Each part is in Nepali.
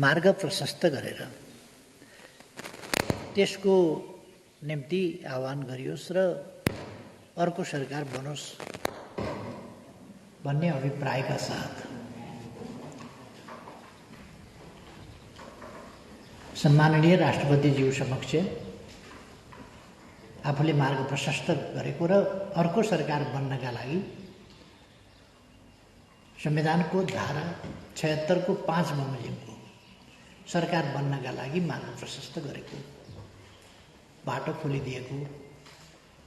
मार्ग प्रशस्त गरेर त्यसको निम्ति आह्वान गरियोस् र अर्को सरकार बनोस् भन्ने अभिप्रायका साथ सम्माननीय राष्ट्रपतिज्यू समक्ष आफूले मार्ग प्रशस्त गरेको र अर्को सरकार बन्नका लागि संविधानको धारा 76 को 5 बमोजिमको सरकार बन्नका लागि मार्ग प्रशस्त गरेको, बाटो खोलिदिएको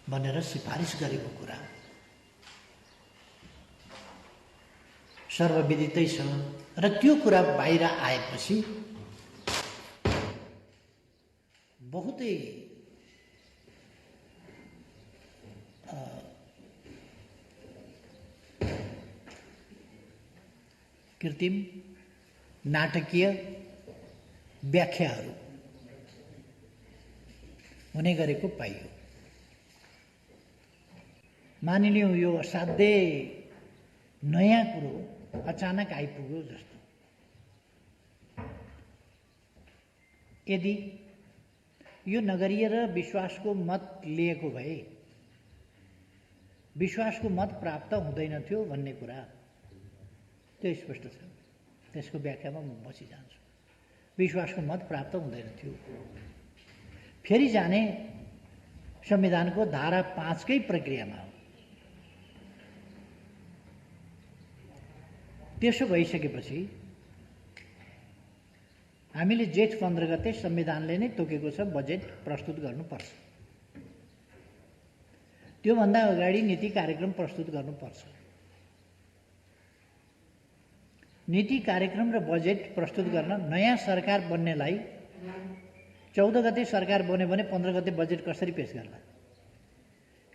भनेर सिफारिस गरेको कुरा सर्वविदितै छ। र त्यो कुरा बाहिर आएपछि बहुतै कृत्रिम नाटकीय व्याख्याहरू हुने गरेको पाइयो। मानिलियौँ यो असाध्यै नयाँ कुरो अचानक आइपुग्यो जस्तो। यदि यो नगरीय र विश्वासको मत लिएको भए विश्वासको मत प्राप्त हुँदैनथ्यो भन्ने कुरा त्यो स्पष्ट छ। त्यसको व्याख्यामा म बसिजान्छु। विश्वासको मत प्राप्त हुँदैनथ्यो। फेरि जाने संविधानको धारा 5 कै प्रक्रियामा हो। त्यसो भइसकेपछि हामीले जेठ 15 गते संविधानले नै तोकेको छ बजेट प्रस्तुत गर्नुपर्छ। त्योभन्दा अगाडि नीति कार्यक्रम प्रस्तुत गर्नुपर्छ। नीति कार्यक्रम र बजेट प्रस्तुत गर्न नयाँ सरकार बन्नेलाई 14 गते सरकार बन्यो भने 15 गते बजेट कसरी पेश गर्ला?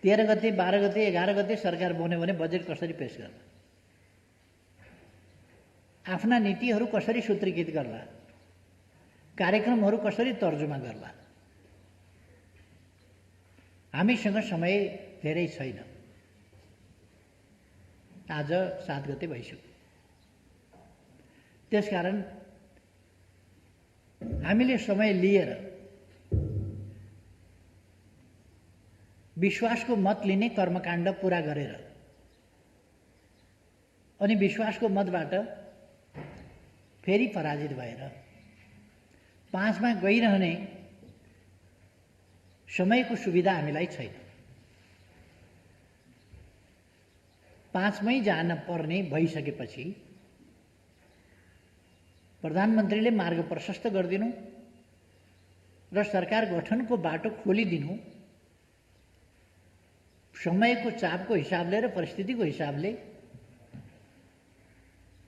13 गते 12 गते 11 गते सरकार बन्यो भने बजेट कसरी पेश गर्ला? आफ्ना नीतिहरू कसरी सूत्रीकृत गर्ला? कार्यक्रमहरू कसरी तर्जुमा गर्ला? हामीसँग समय धेरै छैन। आज 7 गते भइसक्यो। त्यसकारण हामीले समय लिएर विश्वासको मत लिने कर्मकाण्ड पूरा गरेर अनि विश्वासको मतबाट फेरि पराजित भएर 5 मा गइरहने समयको सुविधा हामीलाई छैन। 5 मै जान पर्ने भइसकेपछि प्रधानमन्त्रीले मार्ग प्रशस्त गरिदिनु र सरकार गठनको बाटो खोलिदिनु समयको चापको हिसाबले र परिस्थितिको हिसाबले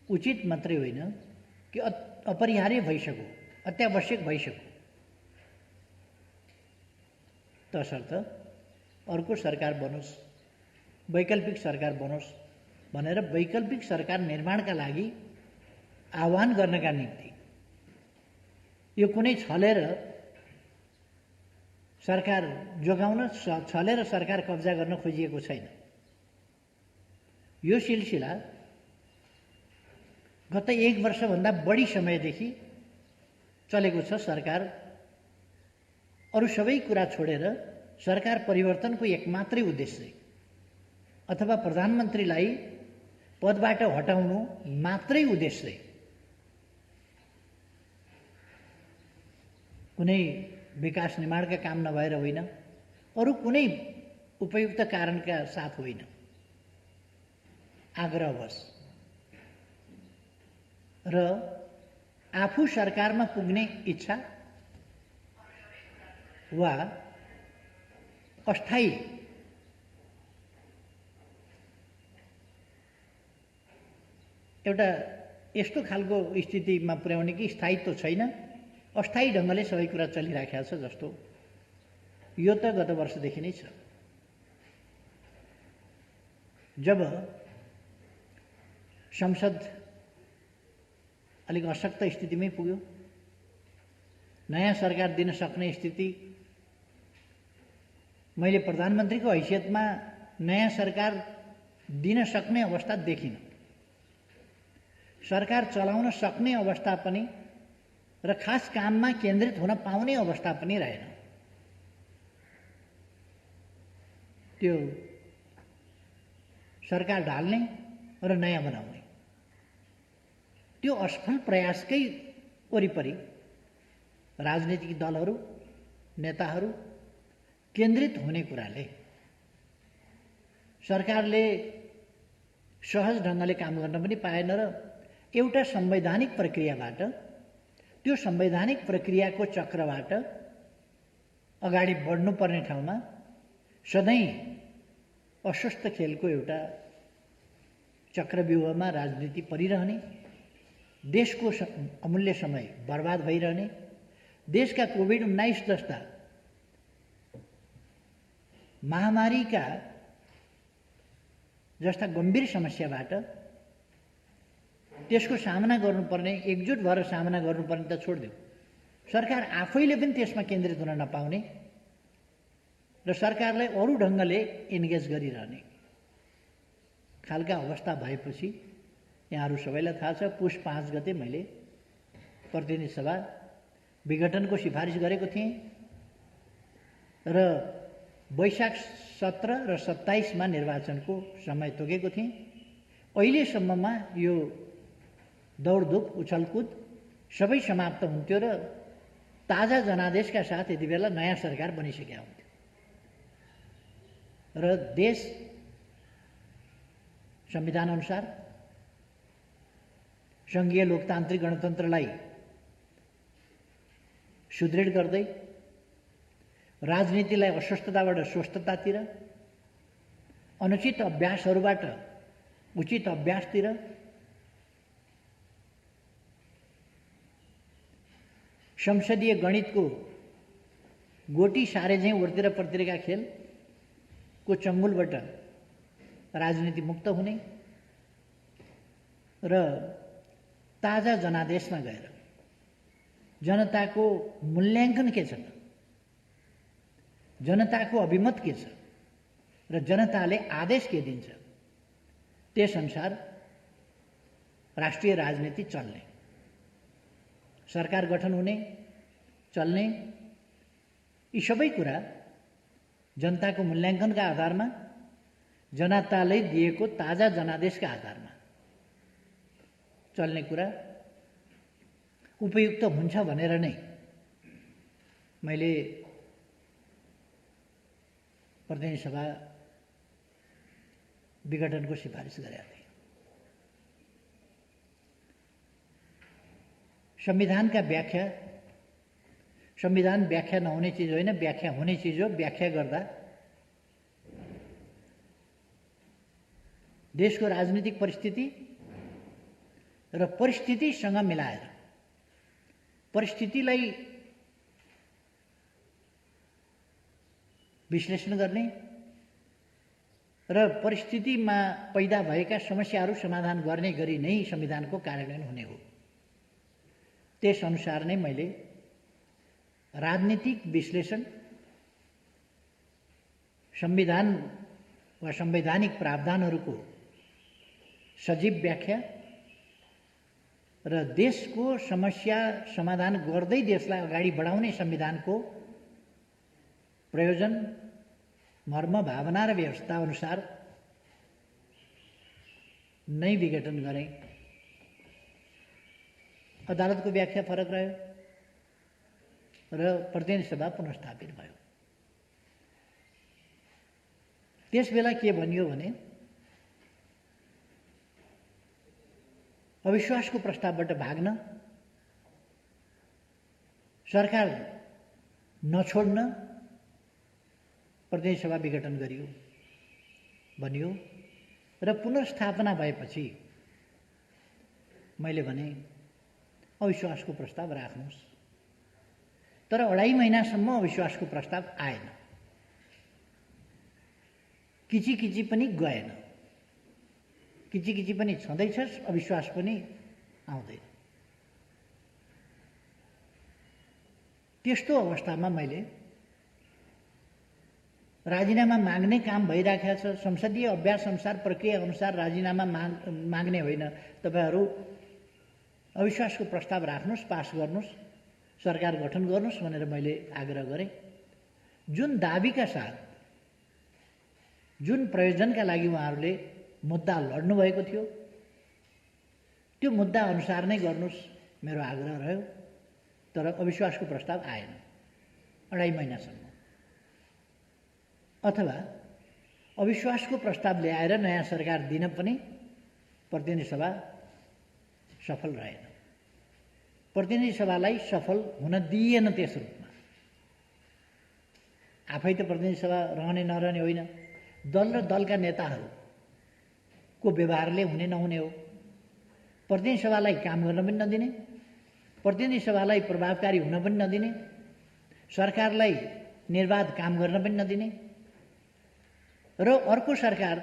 उचित मात्रै होइन कि अपरिहार्य भइसक्यो, अत्यावश्यक भइसक्यो। तसर्थ अर्को सरकार बनोस्, वैकल्पिक सरकार बनोस् भनेर वैकल्पिक सरकार निर्माणका लागि आह्वान गर्नका निम्ति यो कुनै छलेर सरकार जोगाउन छलेर सरकार कब्जा गर्न खोजिएको छैन। यो सिलसिला गत 1 वर्षभन्दा बढी समयदेखि चलेको छ। सरकार अरू सबै कुरा छोडेर सरकार परिवर्तनको एकमात्रै उद्देश्य अथवा प्रधानमन्त्रीलाई पदबाट हटाउनु मात्रै उद्देश्य, कुनै विकास निर्माणका काम नभएर होइन, अरू कुनै उपयुक्त कारणका साथ होइन, आग्रहवश र आफू सरकारमा पुग्ने इच्छा वा अस्थायी एउटा यस्तो खालको स्थितिमा पुर्याउने कि स्थायित्व छैन, अस्थायी ढङ्गले सबै कुरा चलिराखेको छ जस्तो यो त गत वर्षदेखि नै छ। जब संसद अलिक अशक्त स्थितिमै पुग्यो, नयाँ सरकार दिन सक्ने स्थिति, मैले प्रधानमन्त्रीको हैसियतमा नयाँ सरकार दिन सक्ने अवस्था देखिन। सरकार चलाउन सक्ने अवस्था पनि र खास काममा केन्द्रित हुन पाउने अवस्था पनि रहेन। त्यो सरकार ढाल्ने र नयाँ बनाउने त्यो असफल प्रयासकै वरिपरि राजनीतिक दलहरू, नेताहरू केन्द्रित हुने कुराले सरकारले सहज ढङ्गले काम गर्न पनि पाएन र एउटा संवैधानिक प्रक्रियाबाट, त्यो संवैधानिक प्रक्रियाको चक्रबाट अगाडि बढ्नुपर्ने ठाउँमा सधैँ अस्वस्थ खेलको एउटा चक्रव्यूहमा राजनीति परिरहने, देशको अमूल्य समय बर्बाद भइरहने, देशका कोभिड-19 जस्ता महामारीका जस्ता गम्भीर समस्याबाट त्यसको सामना गर्नुपर्ने, एकजुट भएर सामना गर्नुपर्ने त छोडिदियो, सरकार आफैले पनि त्यसमा केन्द्रित हुन नपाउने र सरकारलाई अरू ढङ्गले इन्गेज गरिरहने खालका अवस्था भएपछि यहाँहरू सबैलाई थाहा छ, पुष 5 गते मैले प्रतिनिधि सभा विघटनको सिफारिस गरेको थिएँ र वैशाख 17 र 27 मा निर्वाचनको समय तोकेको थिएँ। अहिलेसम्ममा यो दौडधुप उछलकुद सबै समाप्त हुन्थ्यो र ताजा जनादेशका साथ यति बेला नयाँ सरकार बनिसकेका हुन्थ्यो र देश संविधान अनुसार सङ्घीय लोकतान्त्रिक गणतन्त्रलाई सुदृढ गर्दै राजनीतिलाई अस्वस्थताबाट स्वस्थतातिर, अनुचित अभ्यासहरूबाट उचित अभ्यासतिर, संसदीय गणितको गोटी सारे झैँ उर्तिर पर्तिरका खेलको चङ्गुलबाट राजनीति मुक्त हुने र ताजा जनादेशमा गएर जनताको मूल्याङ्कन के छ, जनताको अभिमत के छ र जनताले आदेश के दिन्छ त्यसअनुसार राष्ट्रिय राजनीति चल्ने, सरकार गठन हुने, चल्ने, यी सबै कुरा जनताको मूल्याङ्कनका आधारमा, जनताले दिएको ताजा जनादेशका आधारमा चल्ने कुरा उपयुक्त हुन्छ भनेर नै मैले प्रतिनिधि सभा विघटनको सिफारिस गरेका थिएँ। संविधानका व्याख्या, संविधान व्याख्या नहुने चिज होइन, व्याख्या हुने चिज हो। व्याख्या गर्दा देशको राजनीतिक परिस्थिति र परिस्थितिसँग मिलाएर, परिस्थितिलाई विश्लेषण गर्ने र परिस्थितिमा पैदा भएका समस्याहरू समाधान गर्ने गरी नै संविधानको कार्यान्वयन हुने हो। त्यसअनुसार नै मैले राजनीतिक विश्लेषण, संविधान वा संवैधानिक प्रावधानहरूको सजीव व्याख्या र देशको समस्या समाधान गर्दै देशलाई अगाडि बढाउने संविधानको प्रयोजन, मर्म, भावना र व्यवस्था अनुसार नै विघटन गरे। अदालतको व्याख्या फरक रह्यो र प्रतिनिधि सभा पुनर्स्थापित भयो। त्यसबेला के भनियो भने अविश्वासको प्रस्तावबाट भाग्न, सरकार नछोड्न प्रतिनिधि सभा विघटन गरियो भनियो र पुनर्स्थापना भएपछि मैले भने अविश्वासको प्रस्ताव राख्नुहोस्। तर 2.5 महिनासम्म अविश्वासको प्रस्ताव आएन, किची पनि गएन, किची पनि छँदैछ, अविश्वास पनि आउँदैन। त्यस्तो अवस्थामा मैले राजीनामा माग्ने काम भइराखेको छ। संसदीय अभ्यास अनुसार, प्रक्रिया अनुसार राजीनामा माग्ने होइन, तपाईहरू अविश्वासको प्रस्ताव राख्नुहोस्, पास गर्नुहोस्, सरकार गठन गर्नुहोस् भनेर मैले आग्रह गरेँ। जुन दाबीका साथ, जुन प्रयोजनका लागि उहाँहरूले मुद्दा लड्नुभएको थियो, त्यो मुद्दा अनुसार नै गर्नुहोस् मेरो आग्रह रह्यो। तर अविश्वासको प्रस्ताव आएन 2.5 महिनासम्म। अथवा अविश्वासको प्रस्ताव ल्याएर नयाँ सरकार दिन पनि प्रतिनिधि सभा सफल रहेन। प्रतिनिधि सभालाई सफल हुन दिइएन त्यस रूपमा। आफै त प्रतिनिधि सभा रहने नरहने होइन, दल र दलका नेताहरूको व्यवहारले हुने नहुने हो। प्रतिनिधि सभालाई काम गर्न पनि नदिने, प्रतिनिधि सभालाई प्रभावकारी हुन पनि नदिने, सरकारलाई निर्वाध काम गर्न पनि नदिने र अर्को सरकार,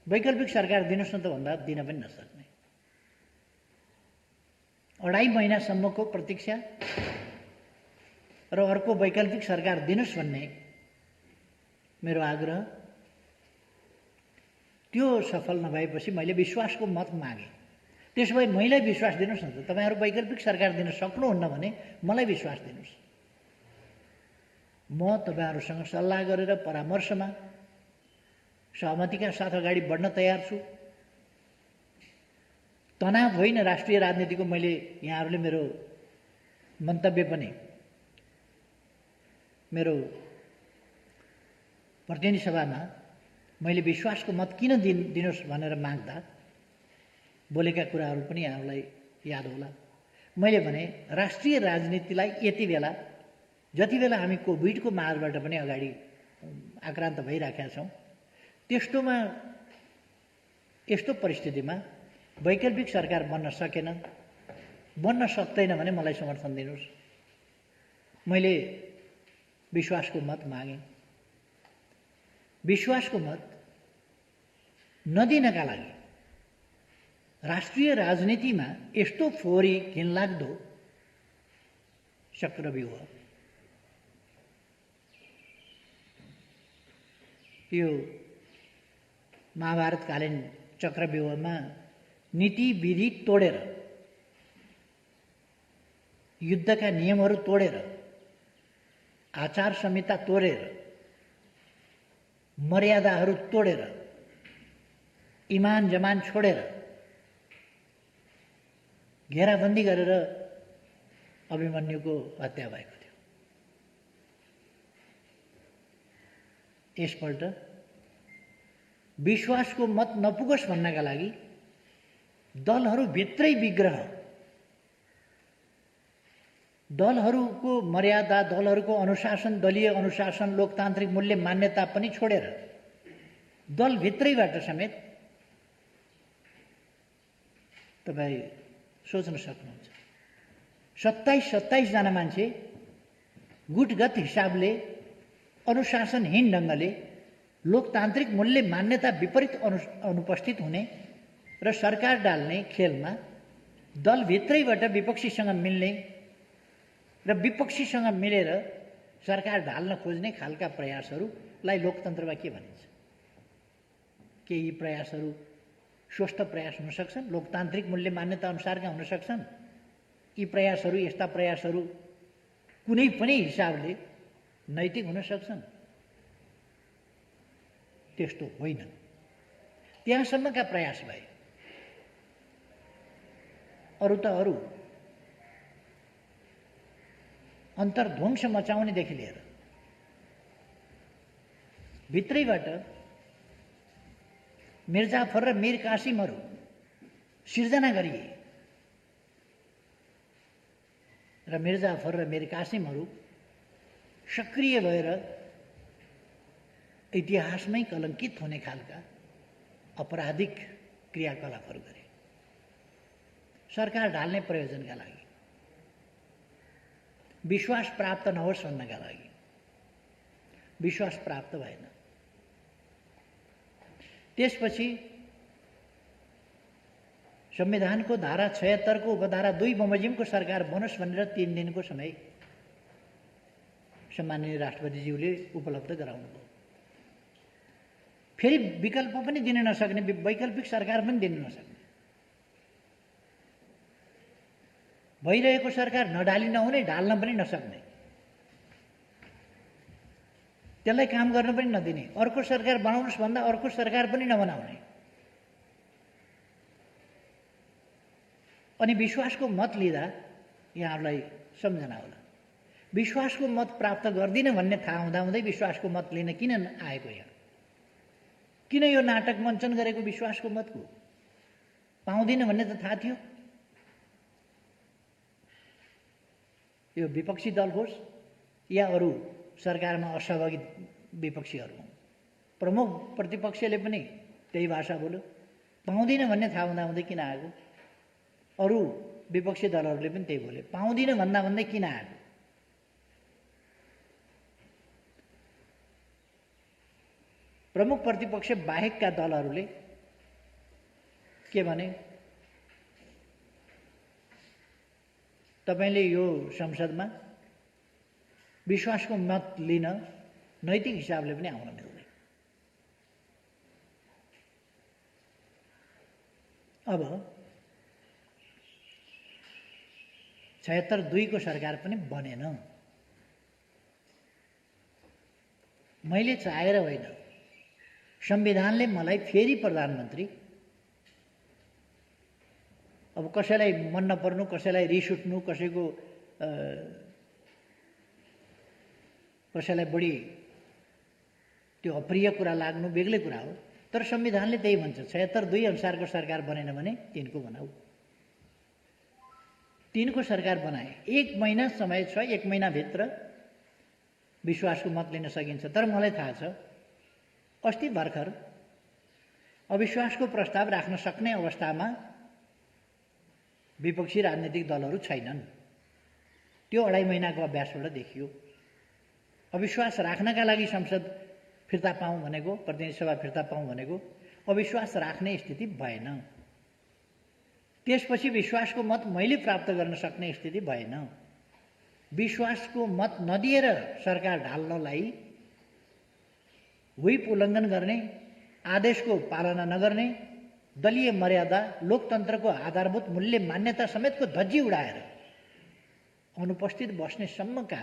वैकल्पिक सरकार दिनुहोस् न त भन्दा दिन पनि नसक्ने। 2.5 महिनासम्मको प्रतीक्षा र अर्को वैकल्पिक सरकार दिनुहोस् भन्ने मेरो आग्रह, त्यो सफल नभएपछि मैले विश्वासको मत मागेँ। त्यसो भए मैलाई विश्वास दिनुहोस् न त, तपाईँहरू वैकल्पिक सरकार दिन सक्नुहुन्न भने मलाई विश्वास दिनुहोस्। म तपाईँहरूसँग सल्लाह गरेर परामर्शमा सहमतिका साथ अगाडि बढ्न तयार छु। तनाव होइन राष्ट्रिय राजनीतिको। मैले यहाँहरूले मेरो मन्तव्य पनि मेरो प्रतिनिधि सभामा मैले विश्वासको मत किन दिनुहोस् भनेर माग्दा बोलेका कुराहरू पनि यहाँहरूलाई याद होला। मैले भने राष्ट्रिय राजनीतिलाई यति बेला, जति बेला हामी कोभिडको मारबाट पनि अगाडि आक्रान्त भइराखेका छौँ, त्यस्तोमा यस्तो परिस्थितिमा वैकल्पिक सरकार बन्न सकेन, बन्न सक्दैन भने मलाई समर्थन दिनुहोस्। मैले विश्वासको मत मागेँ। विश्वासको मत नदिनका लागि राष्ट्रिय राजनीतिमा यस्तो फोहोरी घिनलाग्दो चक्रव्यूह, यो महाभारतकालीन चक्रव्यूहमा नीति विधि तोडेर, युद्धका नियमहरू तोडेर, आचार संहिता तोडेर, मर्यादाहरू तोडेर, इमान जमान छोडेर घेराबन्दी गरेर अभिमन्युको हत्या भएको थियो। यसपल्ट विश्वासको मत नपुगोस् भन्नका लागि दलहरूभित्रै विग्रह, दलहरूको मर्यादा, दलहरूको अनुशासन, दलीय अनुशासन, लोकतान्त्रिक मूल्य मान्यता पनि छोडेर दलभित्रैबाट समेत तपाईँ सोच्न सक्नुहुन्छ 27 जना मान्छे गुटगत हिसाबले, अनुशासनहीन ढङ्गले, लोकतान्त्रिक मूल्य मान्यता विपरीत अनुपस्थित हुने र सरकार डाल्ने खेलमा दलभित्रैबाट विपक्षीसँग मिल्ने र विपक्षीसँग मिलेर सरकार ढाल्न खोज्ने खालका प्रयासहरूलाई लोकतन्त्रमा के भनिन्छ? के यी प्रयासहरू स्वस्थ प्रयास हुन सक्छन्? लोकतान्त्रिक मूल्य मान्यता अनुसारका हुन सक्छन्? यी प्रयासहरू, यस्ता प्रयासहरू कुनै पनि हिसाबले नैतिक हुन सक्छन्? त्यस्तो होइन। त्यहाँसम्मका प्रयास भए। अरू त अरू, अन्तर्ध्वंस मचाउनेदेखि लिएर भित्रैबाट मिर्जाफर र मीर कासिमहरू सिर्जना गरिए र मिर्जाफर र मीर कासिमहरू सक्रिय भएर इतिहासमै कलङ्कित हुने खालका अपराधिक क्रियाकलापहरू गरे सरकार ढाल्ने प्रयोजनका लागि, विश्वास प्राप्त नहोस् भन्नका लागि। विश्वास प्राप्त भएन। त्यसपछि संविधानको धारा 76 को उपधारा 2 बमोजिमको सरकार बनोस् भनेर 3 दिनको समय सम्माननीय राष्ट्रपतिज्यूले उपलब्ध गराउनुभयो। फेरि विकल्प पनि दिन नसक्ने, वैकल्पिक सरकार पनि दिन नसक्ने, भइरहेको सरकार नडाली नहुने, ढाल्न पनि नसक्ने, त्यसलाई काम गर्न पनि नदिने, अर्को सरकार बनाउनुहोस् भन्दा अर्को सरकार पनि नबनाउने, अनि विश्वासको मत लिँदा यहाँहरूलाई सम्झना होला, विश्वासको मत प्राप्त गर्दिन भन्ने थाहा हुँदाहुँदै विश्वासको मत लिन किन आएको यहाँ? किन यो नाटक मञ्चन गरेको विश्वासको मतको? पाउँदिन भन्ने त थाहा थियो। यो विपक्षी दल होस् या अरू सरकारमा असहभागी विपक्षीहरू, प्रमुख प्रतिपक्षले पनि त्यही भाषा बोल्यो। पाउँदिन भन्ने थाहा हुँदाहुँदै किन आएको? अरू विपक्षी दलहरूले पनि त्यही बोले, पाउँदिन भन्दा भन्दै किन आएको? प्रमुख प्रतिपक्ष बाहेकका दलहरूले के भने, तपाईले यो संसदमा विश्वासको मत लिन नैतिक हिसाबले पनि आउन मिल्दैन। अब 76-2 को सरकार पनि बनेन। मैले चाहेर होइन, संविधानले मलाई फेरि प्रधानमन्त्री, अब कसैलाई मन नपर्नु, कसैलाई रिस उठ्नु, कसैलाई बढी त्यो अप्रिय कुरा लाग्नु बेग्लै कुरा हो, तर संविधानले त्यही भन्छ, 76-2 अनुसारको सरकार बनेन भने 3 को बनाऊ। 3 को सरकार बनाए, 1 महिना समय छ, 1 महिनाभित्र विश्वासको मत लिन सकिन्छ। तर मलाई थाहा छ अस्ति भर्खर अविश्वासको प्रस्ताव राख्न सक्ने अवस्थामा विपक्षी राजनीतिक दलहरू छैनन्। त्यो 2.5 महिनाको अभ्यासबाट देखियो। अविश्वास राख्नका लागि संसद फिर्ता पाऊँ भनेको, प्रतिनिधि सभा फिर्ता पाऊँ भनेको अविश्वास राख्ने स्थिति भएन। त्यसपछि विश्वासको मत मैले प्राप्त गर्न सक्ने स्थिति भएन। विश्वासको मत नदिएर सरकार ढाल्नलाई व्हिप उल्लङ्घन गर्ने, आदेशको पालना नगर्ने, दलीय मर्यादा, लोकतन्त्रको आधारभूत मूल्य मान्यता समेतको धज्जी उडाएर अनुपस्थित बस्ने सम्मका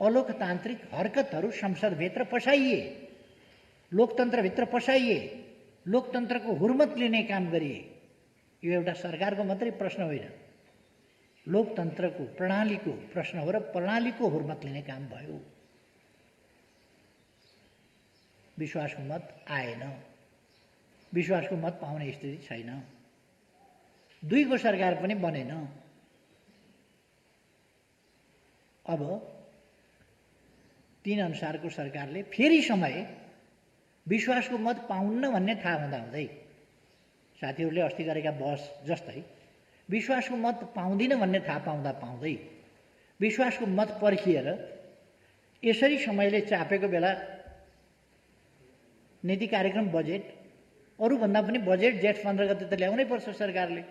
अलोकतान्त्रिक हरकतहरू संसदभित्र पसाइए, लोकतन्त्रभित्र पसाइए, लोकतन्त्रको हुर्मत लिने काम गरिए। यो एउटा सरकारको मात्रै प्रश्न होइन, लोकतन्त्रको प्रणालीको प्रश्न हो र प्रणालीको हुर्मत लिने काम भयो। विश्वासको मत आएन, विश्वासको मत पाउने स्थिति छैन, 2 को सरकार पनि बनेन। अब 3 अनुसारको सरकारले फेरि समय विश्वासको मत पाउन्न भन्ने थाहा हुँदाहुँदै, साथीहरूले अस्ति गरेका बहस जस्तै विश्वासको मत पाउँदिन भन्ने थाहा पाउँदै विश्वासको मत पर्खिएर यसरी समयले चापेको बेला नीति कार्यक्रम बजेट, अरूभन्दा पनि बजेट जेठ 15 गते त ल्याउनै पर्छ सरकारले।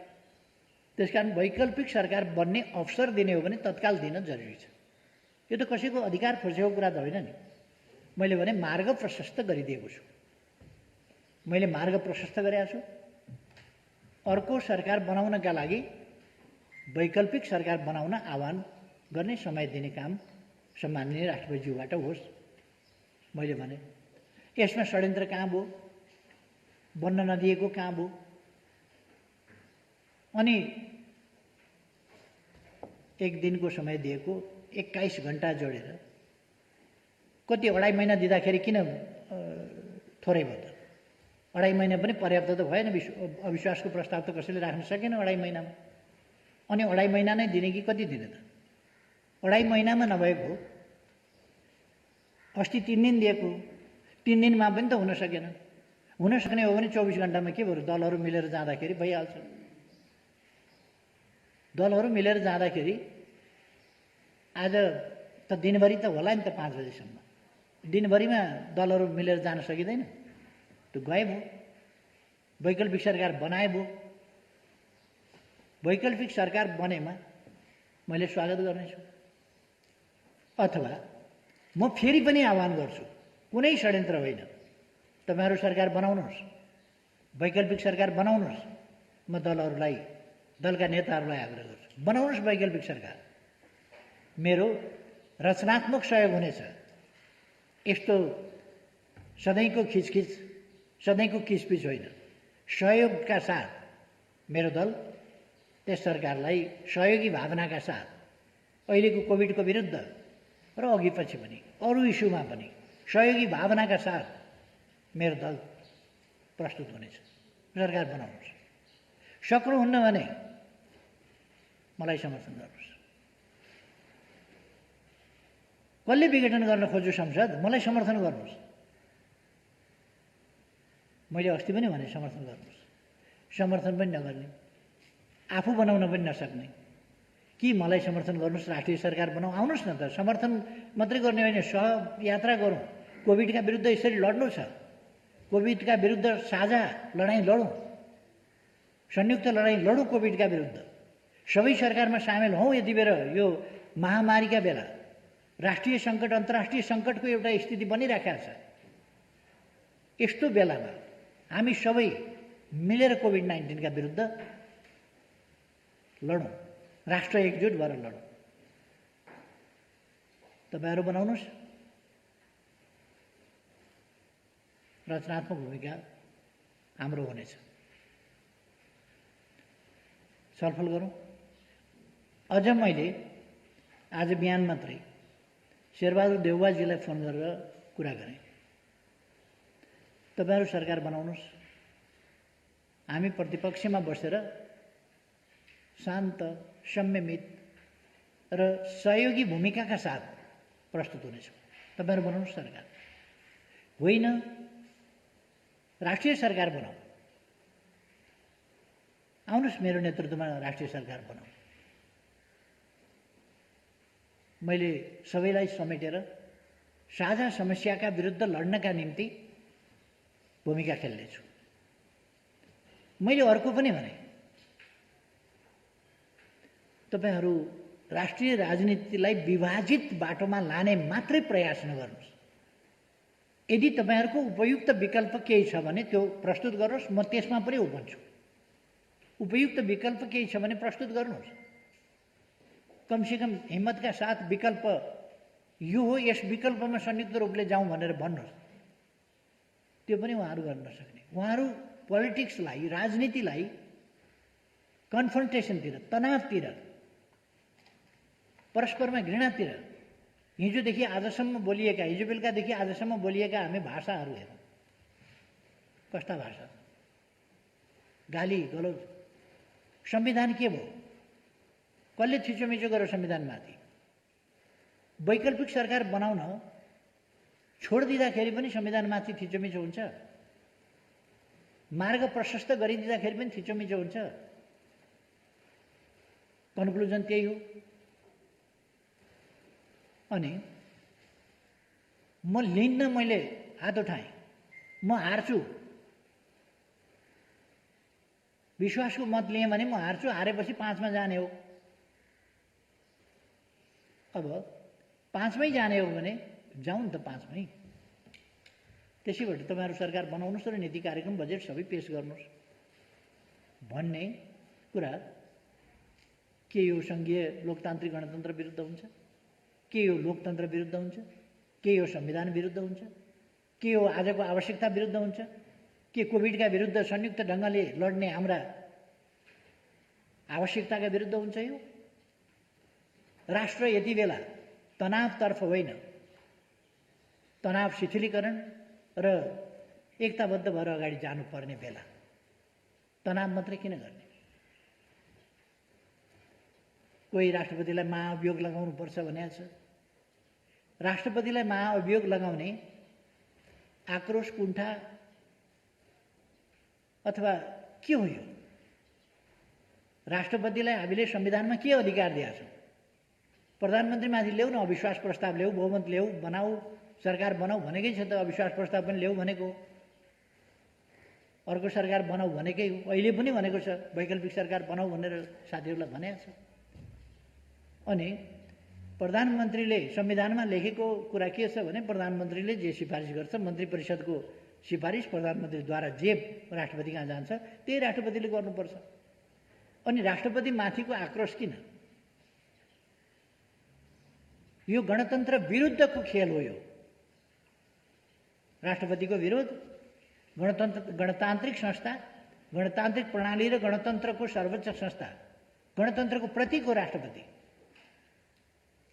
त्यसकारण वैकल्पिक सरकार बन्ने अवसर दिने हो भने तत्काल दिन जरुरी छ। यो त कसैको अधिकार खोजेको कुरा त होइन नि। मैले भने मार्ग प्रशस्त गरिदिएको छु, मैले मार्ग प्रशस्त गरेको छु। अर्को सरकार बनाउनका लागि वैकल्पिक सरकार बनाउन आह्वान गर्ने, समय दिने काम सम्माननीय राष्ट्रपतिज्यूबाट होस्। मैले भने यसमा षड्यन्त्र कहाँ भयो, बन्न नदिएको कहाँ भयो? अनि 1 दिनको समय दिएको 21 घण्टा जोडेर कति 2.5 महिना दिँदाखेरि किन थोरै भयो त? 2.5 महिना पनि पर्याप्त त भएन। अविश्वासको प्रस्ताव त कसैले राख्न सकेन 2.5 महिनामा। अनि 2.5 महिना नै दिने कि कति दिने त? 2.5 महिनामा नभएको अस्ति 3 दिन दिएको, 3 दिनमा पनि त हुन सकेन। हुन सक्ने हो भने 24 घण्टामा के भयो? दलहरू मिलेर जाँदाखेरि भइहाल्छ। दलहरू मिलेर जाँदाखेरि आज त दिनभरि त होला नि त, 5 बजेसम्म। दिनभरिमा दलहरू मिलेर जान सकिँदैन, त्यो गए भयो। वैकल्पिक सरकार बनाए भयो। वैकल्पिक सरकार बनेमा मैले स्वागत गर्नेछु। अथवा म फेरि पनि आह्वान गर्छु, कुनै षड्यन्त्र होइन, तपाईहरु सरकार बनाउनुहोस्, वैकल्पिक सरकार बनाउनुहोस्। म दलहरूलाई दलका नेताहरूलाई आग्रह गर्छु, बनाउनुहोस् वैकल्पिक सरकार। मेरो रचनात्मक सहयोग हुनेछ। यस्तो सधैँको खिचखिच, सधैँको किचपिच होइन। सहयोगका साथ मेरो दल त्यस सरकारलाई सहयोगी भावनाका साथ अहिलेको कोभिडको विरुद्ध र अघि पछि पनि अरू इस्युमा पनि सहयोगी भावनाका साथ मेरो दल प्रस्तुत हुनेछ। सरकार बनाउनुहोस्। सक्नुहुन्न भने मलाई समर्थन गर्नुहोस्। कसले विघटन गर्न खोज्यो संसद, मलाई समर्थन गर्नुहोस्। मैले अस्ति पनि भने समर्थन गर्नुहोस्। समर्थन पनि नगर्ने, आफू बनाउन पनि नसक्ने कि मलाई समर्थन गर्नुहोस्, राष्ट्रिय सरकार बनाऊ, आउनुहोस् न त। समर्थन मात्रै गर्ने होइन, सहयात्रा गरौँ। कोभिडका विरुद्ध यसरी लड्नु छ। कोभिडका विरुद्ध साझा लडाइँ लडौँ, संयुक्त लडाइँ लडौँ कोभिडका विरुद्ध। सबै सरकारमा सामेल हौँ। यति बेर यो महामारीका बेला राष्ट्रिय सङ्कट, अन्तर्राष्ट्रिय सङ्कटको एउटा स्थिति बनिराखेको छ। यस्तो बेलामा हामी सबै मिलेर कोभिड-19 विरुद्ध लडौँ, राष्ट्र एकजुट भएर लडौँ। तपाईँहरू बनाउनुहोस्। रचनात्मक भूमिका हाम्रो हुनेछ। छलफल गरौँ। अझ मैले आज बिहान मात्रै शेरबहादुर देउवाजीलाई फोन गरेर कुरा गरेँ। तपाईँहरू सरकार बनाउनुहोस्। हामी प्रतिपक्षमा बसेर शान्त, संयमित र सहयोगी भूमिकाका साथ प्रस्तुत हुनेछौँ। तपाईँहरू बनाउनुहोस् सरकार। होइन, राष्ट्रिय सरकार बनाऊ। आउनुहोस् मेरो नेतृत्वमा राष्ट्रिय सरकार बनाऊ। मैले सबैलाई समेटेर साझा समस्याका विरुद्ध लड्नका निम्ति भूमिका खेल्नेछु। मैले अर्को पनि भने, तपाईहरू राष्ट्रिय राजनीतिलाई विभाजित बाटोमा लाने मात्रै प्रयास नगर्नुहोस्। यदि तपाईहरूको उपयुक्त विकल्प केही छ भने त्यो प्रस्तुत गर्नुहोस्, म त्यसमा पनि भन्छु। उपयुक्त विकल्प केही छ भने प्रस्तुत गर्नुहोस्। कमसेकम हिम्मतका साथ विकल्प यो हो, यस विकल्पमा संयुक्त रूपले जाउँ भनेर भन्नुहोस्। त्यो पनि उहाँहरू गर्न नसक्ने। उहाँहरू पोलिटिक्सलाई, राजनीतिलाई कन्फ्रन्टेसनतिर, तनावतिर, परस्परमा घृणातिर, हिजोदेखि आजसम्म बोलिएका, हिजो बेलुकादेखि आजसम्म बोलिएका हामी भाषाहरू हेरौँ। कस्ता भाषा, गाली गलौज। संविधान के भयो? कसले थिचोमिचो गर्यो संविधानमाथि? वैकल्पिक सरकार बनाउन छोडिदिँदाखेरि पनि संविधानमाथि थिचोमिचो हुन्छ। मार्ग प्रशस्त गरिदिँदाखेरि पनि थिचोमिचो हुन्छ। कन्क्लुजन त्यही हो। अनि म लिन्न, मैले हात उठाएँ, म हार्छु। विश्वासको मत लिएँ भने म हार्छु, हारेपछि 5 मा जाने हो। अब 5 मै जाने हो भने जाउँ नि त 5 मै। त्यसैबाट तपाईँहरू सरकार बनाउनुहोस् र नीति कार्यक्रम बजेट सबै पेश गर्नुहोस् भन्ने कुरा के यो सङ्घीय लोकतान्त्रिक गणतन्त्र विरुद्ध हुन्छ? के यो लोकतन्त्र विरुद्ध हुन्छ? के यो संविधान विरुद्ध हुन्छ? के यो आजको आवश्यकता विरुद्ध हुन्छ? के कोभिडका विरुद्ध संयुक्त ढङ्गले लड्ने हाम्रा आवश्यकताका विरुद्ध हुन्छ? यो राष्ट्र यति बेला तनावतर्फ होइन, तनाव शिथिलीकरण र एकताबद्ध भएर अगाडि जानुपर्ने बेला। तनाव मात्रै किन गर्ने? कोही राष्ट्रपतिलाई महाअभियोग लगाउनुपर्छ भनेको छ। राष्ट्रपतिलाई महाअभियोग लगाउने आक्रोश, कुण्ठा अथवा के हो यो? राष्ट्रपतिलाई हामीले संविधानमा के अधिकार दिएका छौँ? प्रधानमन्त्रीमाथि ल्याऊ न, अविश्वास प्रस्ताव ल्याऊ, बहुमत ल्याऊ, बनाऊ, सरकार बनाऊ भनेकै छ त। अविश्वास प्रस्ताव पनि ल्याऊ भनेको, अर्को सरकार बनाऊ भनेकै हो। अहिले पनि भनेको छ वैकल्पिक सरकार बनाऊ भनेर साथीहरूलाई भनेको छ। अनि प्रधानमन्त्रीले संविधानमा लेखेको कुरा के छ भने प्रधानमन्त्रीले जे सिफारिस गर्छ, मन्त्री परिषदको सिफारिस प्रधानमन्त्रीद्वारा जे राष्ट्रपति कहाँ जान्छ त्यही राष्ट्रपतिले गर्नुपर्छ। अनि राष्ट्रपति माथिको आक्रोश किन? यो गणतन्त्र विरुद्धको खेल हो। यो राष्ट्रपतिको विरुद्ध गणतान्त्रिक संस्था, गणतान्त्रिक प्रणाली र गणतन्त्रको सर्वोच्च संस्था, गणतन्त्रको प्रतीक हो राष्ट्रपति।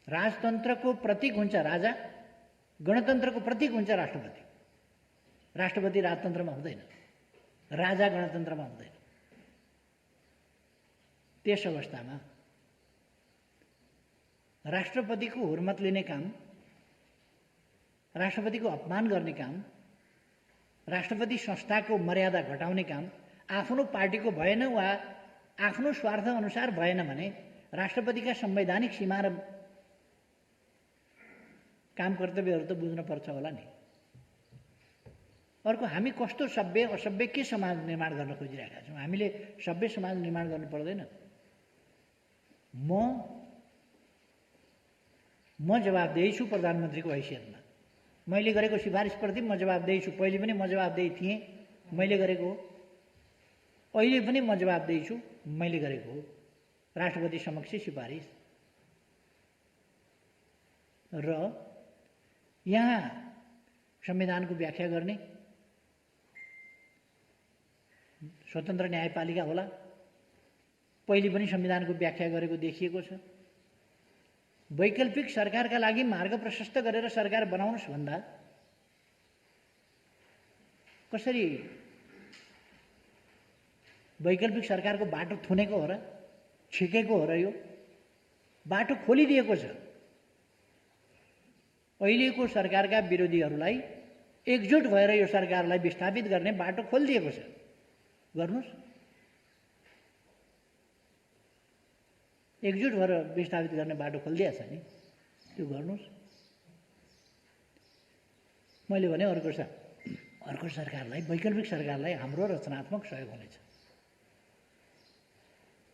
राजतन्त्रको प्रतीक हुन्छ राजा, गणतन्त्रको प्रतीक हुन्छ राष्ट्रपति। राष्ट्रपति राजतन्त्रमा हुँदैन, राजा गणतन्त्रमा हुँदैन। त्यस अवस्थामा राष्ट्रपतिको हुर्मत लिने काम, राष्ट्रपतिको अपमान गर्ने काम, राष्ट्रपति संस्थाको मर्यादा घटाउने काम आफ्नो पार्टीको भएन वा आफ्नो स्वार्थ अनुसार भएन भने राष्ट्रपतिका संवैधानिक सीमा र काम कर्तव्यहरू त बुझ्न पर्छ होला नि। अर्को, हामी कस्तो सभ्य असभ्य के समाज निर्माण गर्न खोजिरहेका छौँ? हामीले सभ्य समाज निर्माण गर्नु पर्दैन। म जवाबदेही छु प्रधानमन्त्रीको हैसियतमा। मैले गरेको सिफारिसप्रति म जवाबदेही छु। पहिले पनि म जवाबदेही थिएँ, मैले गरेको हो। अहिले पनि म जवाबदेही छु, मैले गरेको हो। राष्ट्रपति समक्ष सिफारिस। र यहाँ संविधानको व्याख्या गर्ने स्वतन्त्र न्यायपालिका होला। पहिले पनि संविधानको व्याख्या गरेको देखिएको छ। वैकल्पिक सरकारका लागि मार्ग प्रशस्त गरेर सरकार बनाउनुहोस् भन्दा कसरी वैकल्पिक सरकारको बाटो थुनेको हो र छिकेको हो र? यो बाटो खोलिदिएको छ। अहिलेको सरकारका विरोधीहरूलाई एकजुट भएर यो सरकारलाई विस्थापित गर्ने बाटो खोलिदिएको छ। गर्नुहोस्, एकजुट भएर विस्थापित गर्ने बाटो खोलिदिएको छ नि, त्यो गर्नुहोस्। मैले भने अर्को सरकारलाई, वैकल्पिक सरकारलाई हाम्रो रचनात्मक सहयोग हुनेछ।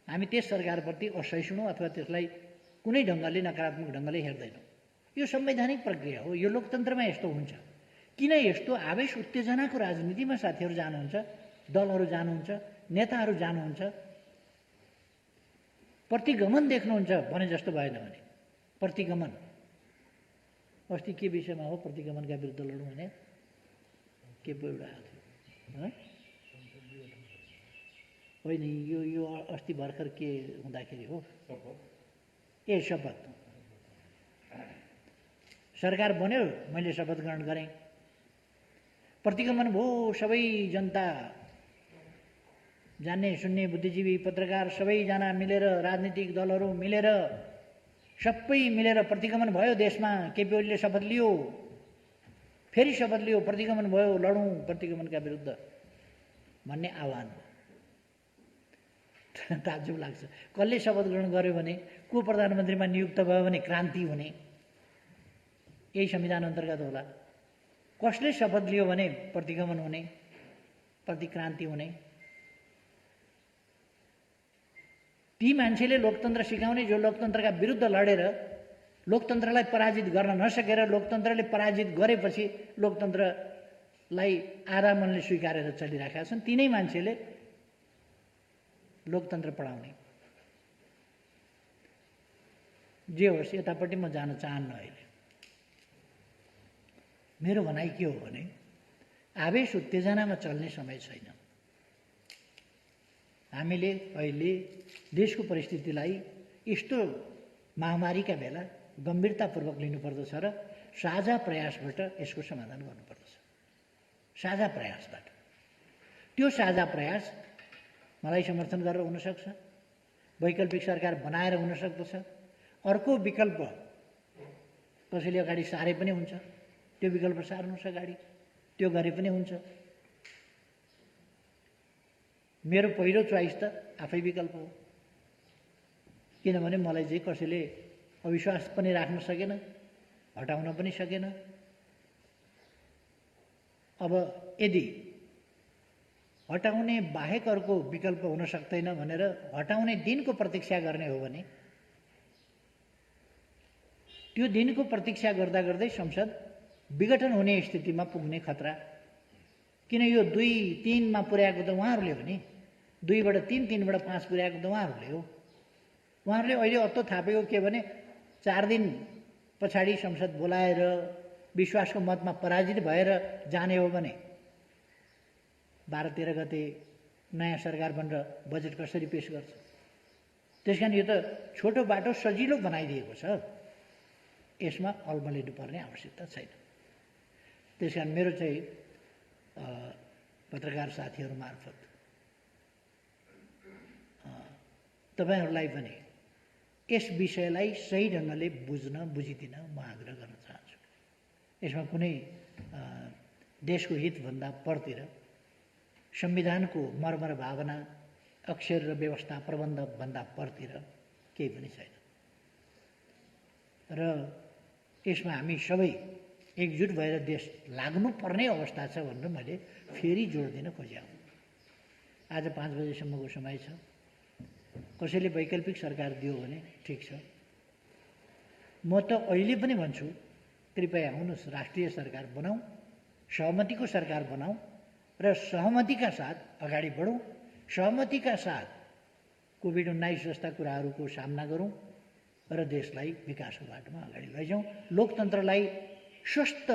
हामी त्यस सरकारप्रति असहिष्णु अथवा त्यसलाई कुनै ढङ्गले नकारात्मक ढङ्गले हेर्दैनौँ। यो संवैधानिक प्रक्रिया हो। यो लोकतन्त्रमा यस्तो हुन्छ। किन यस्तो आवेश उत्तेजनाको राजनीतिमा साथीहरू जानुहुन्छ, दलहरू जानुहुन्छ, नेताहरू जानुहुन्छ? प्रतिगमन देख्नुहुन्छ भने जस्तो भएन भने प्रतिगमन। अस्ति के विषयमा हो प्रतिगमनका विरुद्ध लड्नु भने? के पो एउटा आएको थियो होइन, यो अस्ति भर्खर के हुँदाखेरि हो? शपथ। सरकार बन्यो, मैले शपथ ग्रहण गरेँ। प्रतिगमन भयो, सबै जनता, जान्ने सुन्ने बुद्धिजीवी पत्रकार सबैजना मिलेर, राजनीतिक दलहरू मिलेर, सबै मिलेर प्रतिगमन भयो देशमा। केपी ओलीले शपथ लियो, फेरि शपथ लियो, प्रतिगमन भयो, लडौँ प्रतिगमनका विरुद्ध भन्ने आह्वान हो। ताज्जुब लाग्छ। कसले शपथ ग्रहण गर्यो भने, को प्रधानमन्त्रीमा नियुक्त भयो भने क्रान्ति हुने, यही संविधान अन्तर्गत होला। कसले शपथ लियो भने प्रतिगमन हुने, प्रतिक्रान्ति हुने। ती मान्छेले लोकतन्त्र सिकाउने जो लोकतन्त्रका विरुद्ध लडेर लोकतन्त्रलाई पराजित गर्न नसकेर लोकतन्त्रले पराजित गरेपछि लोकतन्त्रलाई आधा मनले स्वीकारेर चलिरहेका छन्, तिनै मान्छेले लोकतन्त्र पढाउने। जे होस्, यतापट्टि म जान चाहन्न। अहिले मेरो भनाइ के हो भने, आवेश उत्तेजनामा चल्ने समय छैन। हामीले अहिले देशको परिस्थितिलाई यस्तो महामारीका बेला गम्भीरतापूर्वक लिनुपर्दछ र साझा प्रयासबाट यसको समाधान गर्नुपर्दछ। साझा प्रयासबाट। त्यो साझा प्रयास मलाई समर्थन गरेर हुनसक्छ, वैकल्पिक सरकार बनाएर हुन सक्दछ, अर्को विकल्प कसैले अगाडि सारे पनि हुन्छ, त्यो विकल्प सार्नुहोस् अगाडि, त्यो गरे पनि हुन्छ। मेरो पहिलो चोइस त आफै विकल्प हो, किनभने मलाई चाहिँ कसैले अविश्वास पनि राख्न सकेन, हटाउन पनि सकेन। अब यदि हटाउने बाहेक अर्को विकल्प हुन सक्दैन भनेर हटाउने दिनको प्रतीक्षा गर्ने हो भने त्यो दिनको प्रतीक्षा गर्दा गर्दै संसद विघटन हुने स्थितिमा पुग्ने खतरा। किन यो 2-3 मा पुर्याएको त उहाँहरूले हो नि, 2बाट 3, 3बाट 5 पुर्याएको त उहाँहरूले हो। उहाँहरूले अहिले अत्तो थापेको के भने 4 दिन पछाडि संसद बोलाएर विश्वासको मतमा पराजित भएर जाने हो भने 12-13 गते नयाँ सरकार बनेर बजेट कसरी पेश गर्छ? त्यसकारण यो त छोटो बाटो सजिलो बनाइदिएको छ, यसमा अल्मलिनुपर्ने आवश्यकता छैन। त्यसकारण मेरो चाहिँ पत्रकार साथीहरू मार्फत तपाईहरूलाई पनि यस विषयलाई सही ढङ्गले बुझिदिन म आग्रह गर्न चाहन्छु। यसमा कुनै देशको हितभन्दा परतिर संविधानको मर्म र भावना, अक्षर र व्यवस्था प्रबन्धभन्दा परतिर केही पनि छैन र यसमा हामी सबै एकजुट भएर देश लाग्नुपर्ने अवस्था छ भनेर मैले फेरि जोड दिन खोजेँ। आज 5 बजेसम्मको समय छ। कसैले वैकल्पिक सरकार दियो भने ठिक छ। म त अहिले पनि भन्छु, कृपया आउनुहोस्, राष्ट्रिय सरकार बनाऊ, सहमतिको सरकार बनाऊ र सहमतिका साथ अगाडि बढौँ। सहमतिका साथ कोभिड-19 जस्ता कुराहरूको सामना गरौँ र देशलाई विकासको बाटोमा अगाडि लैजाउँ। लोकतन्त्रलाई स्वस्थ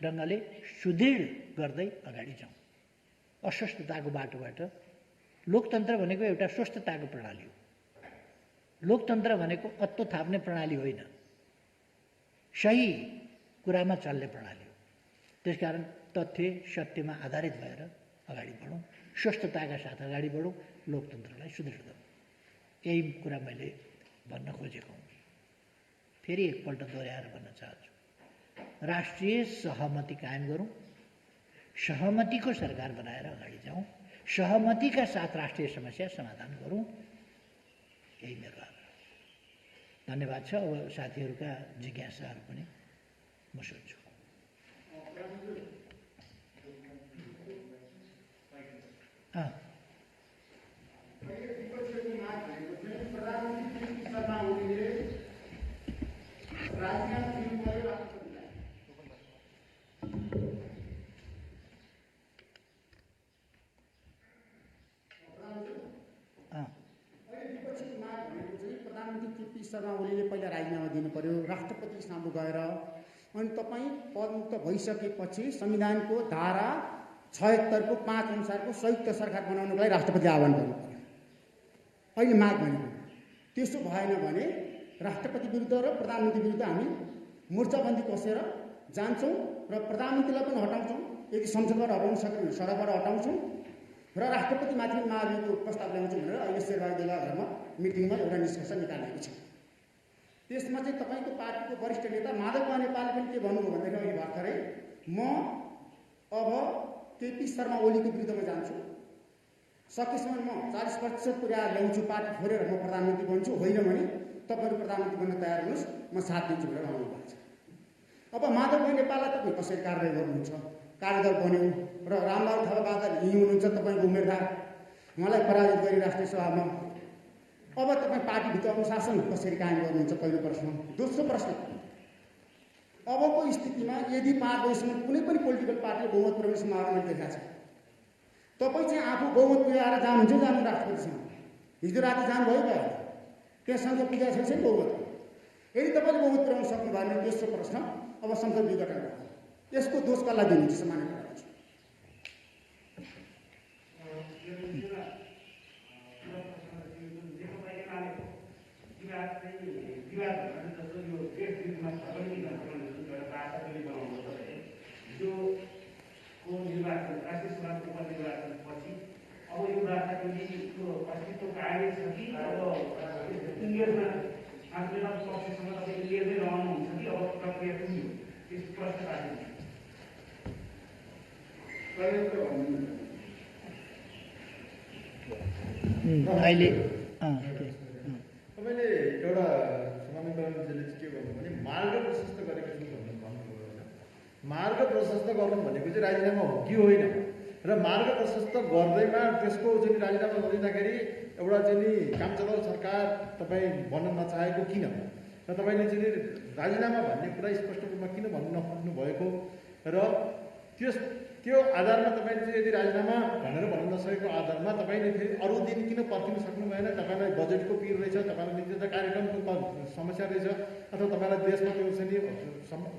ढङ्गले सुदृढ गर्दै अगाडि जाउँ। अस्वस्थताको बाटोबाट लोकतन्त्र भनेको एउटा स्वस्थताको प्रणाली हो। लोकतन्त्र भनेको अत्तो थाप्ने प्रणाली होइन, सही कुरामा चल्ने प्रणाली हो। त्यसकारण तथ्य सत्यमा आधारित भएर अगाडि बढौँ, स्वस्थताका साथ अगाडि बढौँ, लोकतन्त्रलाई सुदृढ गरौँ। यही कुरा मैले भन्न खोजेको हुँ। फेरि एकपल्ट दोहोऱ्याएर भन्न चाहन्छु, राष्ट्रिय सहमति कायम गरौँ, सहमतिको सरकार बनाएर अगाडि जाउँ, सहमतिका साथ राष्ट्रिय समस्या समाधान गरौँ। यही मेरो आग्रह। धन्यवाद छ। अब साथीहरूका जिज्ञासाहरू पनि म सोध्छु। प्रधानमन्त्री केपी शर्मा ओलीले पहिला राजीनामा दिनु पर्यो, राष्ट्रपति सामु गएर, अनि तपाईँ पदमुक्त भइसकेपछि संविधानको धारा 76 को 5 अनुसारको संयुक्त सरकार बनाउनको लागि राष्ट्रपति आह्वान गर्नु पर्यो। अहिले माग भनेको त्यसो भएन भने राष्ट्रपति विरुद्ध र प्रधानमन्त्री विरुद्ध हामी मोर्चाबन्दी कसेर जान्छौँ र प्रधानमन्त्रीलाई पनि हटाउँछौँ। यदि संसदबाट हटाउन सक्यो भने सडकबाट हटाउँछौँ र राष्ट्रपतिमाथि महाभियोगको प्रस्ताव ल्याउँछौँ भनेर अहिले शेरबहादुर देउवाघरमा मिटिङमा एउटा निष्कर्ष निकालेको छ। त्यसमा चाहिँ तपाईँको पार्टीको वरिष्ठ नेता माधव नेपालले पनि के भन्नुभयो भनेदेखि अहिले भर्खरै म अब केपी शर्मा ओलीको विरुद्धमा जान्छु, सकेसम्म म 40% पुर्याएर ल्याउँछु, पार्टी फोरेर म प्रधानमन्त्री बन्छु, होइन भने तपाईँहरू प्रधानमन्त्री बन्न तयार हुनुहोस्, म साथ दिन्छु भनेर आउनु भएको छ। अब माधव नेपाललाई तपाईँ कसरी कारवाही गर्नुहुन्छ? कार्यदल बन्यो र रामलाल थापाबादल यहीँ हुनुहुन्छ, तपाईँको उम्मेदवार, उहाँलाई पराजित गरी राष्ट्रिय सभामा। अब तपाईँ पार्टीभित्र अनुशासन कसरी कायम गर्नुहुन्छ? पहिलो प्रश्न। दोस्रो प्रश्न, अबको स्थितिमा यदि 5 वर्षसम्म कुनै पनि पोलिटिकल पार्टीले बहुमत पुर्याउने सम्भावना देखाएको छ, तपाईँ चाहिँ आफू बहुमत पुर्याएर जानुहुन्छ जानु राष्ट्रपतिसँग? हिजो राति जानुभयो भयो, त्यहाँ संसद पुगेको छैन बहुमत। यदि तपाईँले बहुमत पुर्याउन सक्नु भयो भने तेस्रो प्रश्न, अब संसद विघटन भयो, यसको दोष कसलाई दिनुहुन्छ? सामान्य कुरा छ। निर्वाचन राष्ट्रिय सभाको उपनिर्वाचनपछि अब यो राष्ट्रपतिको अस्तित्व कायमै छ कि अब उनीहरूमा आफ्नै पक्षसँग तपाईँ लिएरै रहनुहुन्छ कि अब प्रक्रिया कुन हो? त्यस प्रश्न राख्नुहुन्छ। अहिले तपाईँले एउटा समानीकरणले के गर्नु भने मार्ग प्रशस्त गरेको छु भन्नु भन्नुभयो होइन। मार्ग प्रशस्त गर्नु भनेको चाहिँ राजीनामा हो कि होइन, र मार्ग प्रशस्त गर्दैमा त्यसको चाहिँ राजीनामा गरिँदाखेरि एउटा चाहिँ नि काम चलाउ सरकार तपाईँ बन्न नचाहेको किन, र तपाईँले चाहिँ राजीनामा भन्ने कुरा स्पष्ट रूपमा किन भन्नु नखोज्नु भएको, र त्यस त्यो आधारमा तपाईँले चाहिँ यदि राजीनामा भनेर भन्न नसकेको आधारमा तपाईँले फेरि अरू दिन किन पर्खिन सक्नु भएन? तपाईँलाई बजेटको पिर रहेछ, तपाईँलाई नीतिगत कार्यक्रमको समस्या रहेछ, अथवा तपाईँलाई देशमा त्यो चाहिँ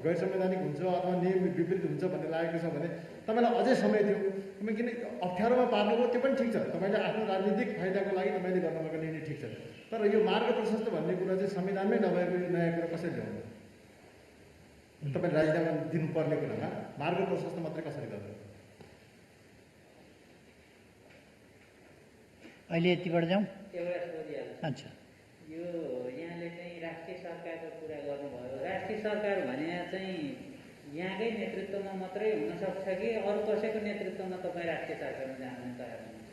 गैर संवैधानिक हुन्छ अथवा नियम विपरीत हुन्छ भन्ने लागेको छ भने तपाईँलाई अझै समय थियो। तपाईँ किन अप्ठ्यारोमा पार्नुभयो त्यो पनि ठिक छ, तपाईँले आफ्नो राजनीतिक फाइदाको लागि तपाईँले गर्नुभएको निर्णय ठिक छ। तर यो मार्ग प्रशस्त भन्ने कुरा चाहिँ संविधानमै नभएको यो नयाँ कुरा कसरी ल्याउनु? तपाईँले राजीनामा दिनुपर्ने कुरामा मार्ग प्रशस्त मात्रै कसरी गर्नु? अहिले यतिबाट जाउँ। एउटा सोधिहाल्छु। अच्छा, यो यहाँले चाहिँ राष्ट्रिय सरकारको कुरा गर्नुभयो। राष्ट्रिय सरकार भने चाहिँ यहाँकै नेतृत्वमा मात्रै हुनसक्छ कि अरू कसैको नेतृत्वमा तपाईँ राष्ट्रिय सरकारमा जान तयार हुनुहुन्छ?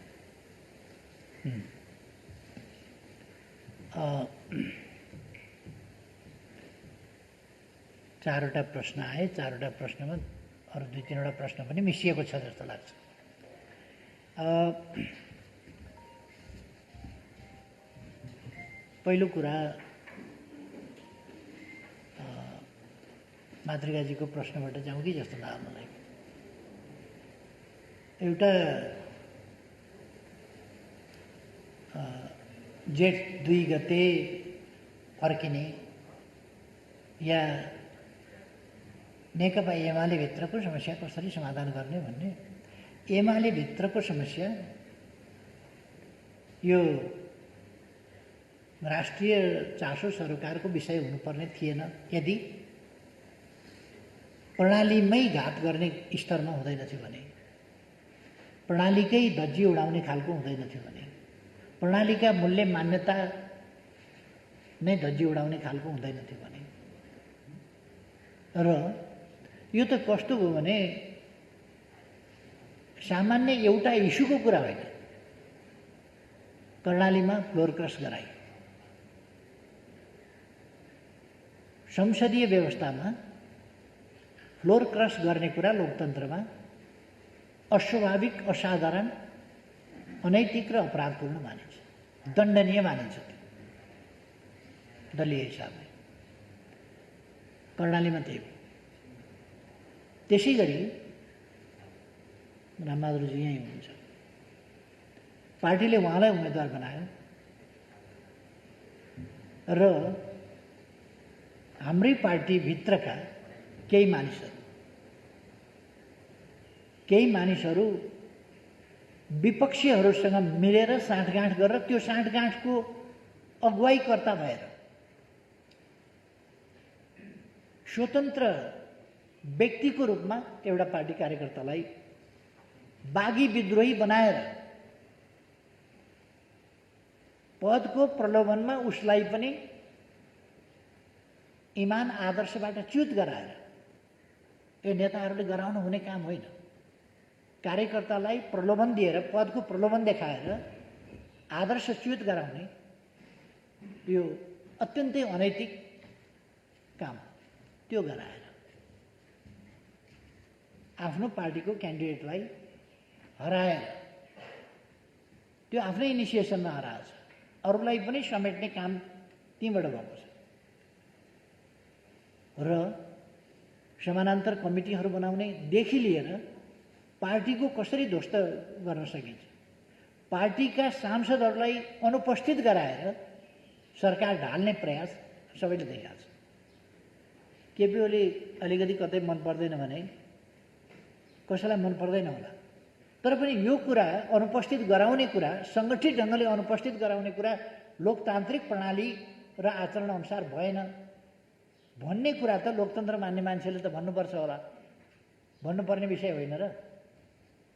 चारवटा प्रश्न आए। चारवटा प्रश्नमा अरू 2-3वटा प्रश्न पनि मिसिएको छ जस्तो लाग्छ। पहिलो कुरा मातृकाजीको प्रश्नबाट जाउँ कि जस्तो लाग्यो मलाई। एउटा जेठ 2 गते फर्किने या नेकपा एमाले भित्रको समस्या कसरी समाधान गर्ने भन्ने, एमाले भित्रको समस्या यो राष्ट्रिय चासो सरकारको विषय हुनुपर्ने थिएन यदि प्रणालीमै घात गर्ने स्तरमा हुँदैन थियो भने, प्रणालीकै धज्जी उडाउने खालको हुँदैन थियो भने, प्रणालीका मूल्य मान्यता नै धज्जी उडाउने खालको हुँदैन थियो भने। र यो त कस्तो हो भने सामान्य एउटा इस्युको कुरा होइन। कर्णालीमा फ्लोर क्रस गराई, संसदीय व्यवस्थामा फ्लोर क्रस गर्ने कुरा लोकतन्त्रमा अस्वाभाविक, असाधारण, अनैतिक र अपराधपूर्ण मानिन्छ, दण्डनीय मानिन्छ दलीय हिसाबले। कर्णालीमा त्यही हो। त्यसै गरी रामबहादुरजी यहीँ हुनुहुन्छ, पार्टीले उहाँलाई उम्मेदवार बनायो र हाम्रै पार्टीभित्रका केही मानिसहरू विपक्षीहरूसँग मिलेर साँठगाँठ गरेर त्यो साँठगाँठको अगुवाईकर्ता भएर स्वतन्त्र व्यक्तिको रूपमा एउटा पार्टी कार्यकर्तालाई बागी विद्रोही बनाएर पदको प्रलोभनमा उसलाई पनि इमान आदर्शबाट च्युत गराएर, यो नेताहरूले गराउनु हुने काम होइन। कार्यकर्तालाई प्रलोभन दिएर, पदको प्रलोभन देखाएर आदर्श च्युत गराउने यो अत्यन्तै अनैतिक काम, त्यो गराएर आफ्नो पार्टीको क्यान्डिडेटलाई हराएर, त्यो आफ्नै इनिसिएसनमा हराएको छ, अरूलाई पनि समेट्ने काम त्यहीँबाट भएको छ। र समानान्तर कमिटीहरू बनाउनेदेखि लिएर पार्टीको कसरी ध्वस्त गर्न सकिन्छ, पार्टीका सांसदहरूलाई अनुपस्थित गराएर सरकार ढाल्ने प्रयास सबैले देखाएको छ। केपी ओली अलिकति कतै मन पर्दैन भने कसैलाई मन पर्दैन होला, तर पनि यो कुरा अनुपस्थित गराउने कुरा, सङ्गठित ढङ्गले अनुपस्थित गराउने कुरा लोकतान्त्रिक प्रणाली र आचरण अनुसार भएन भन्ने कुरा त लोकतन्त्र मान्ने मान्छेले त भन्नुपर्छ होला। भन्नुपर्ने विषय होइन र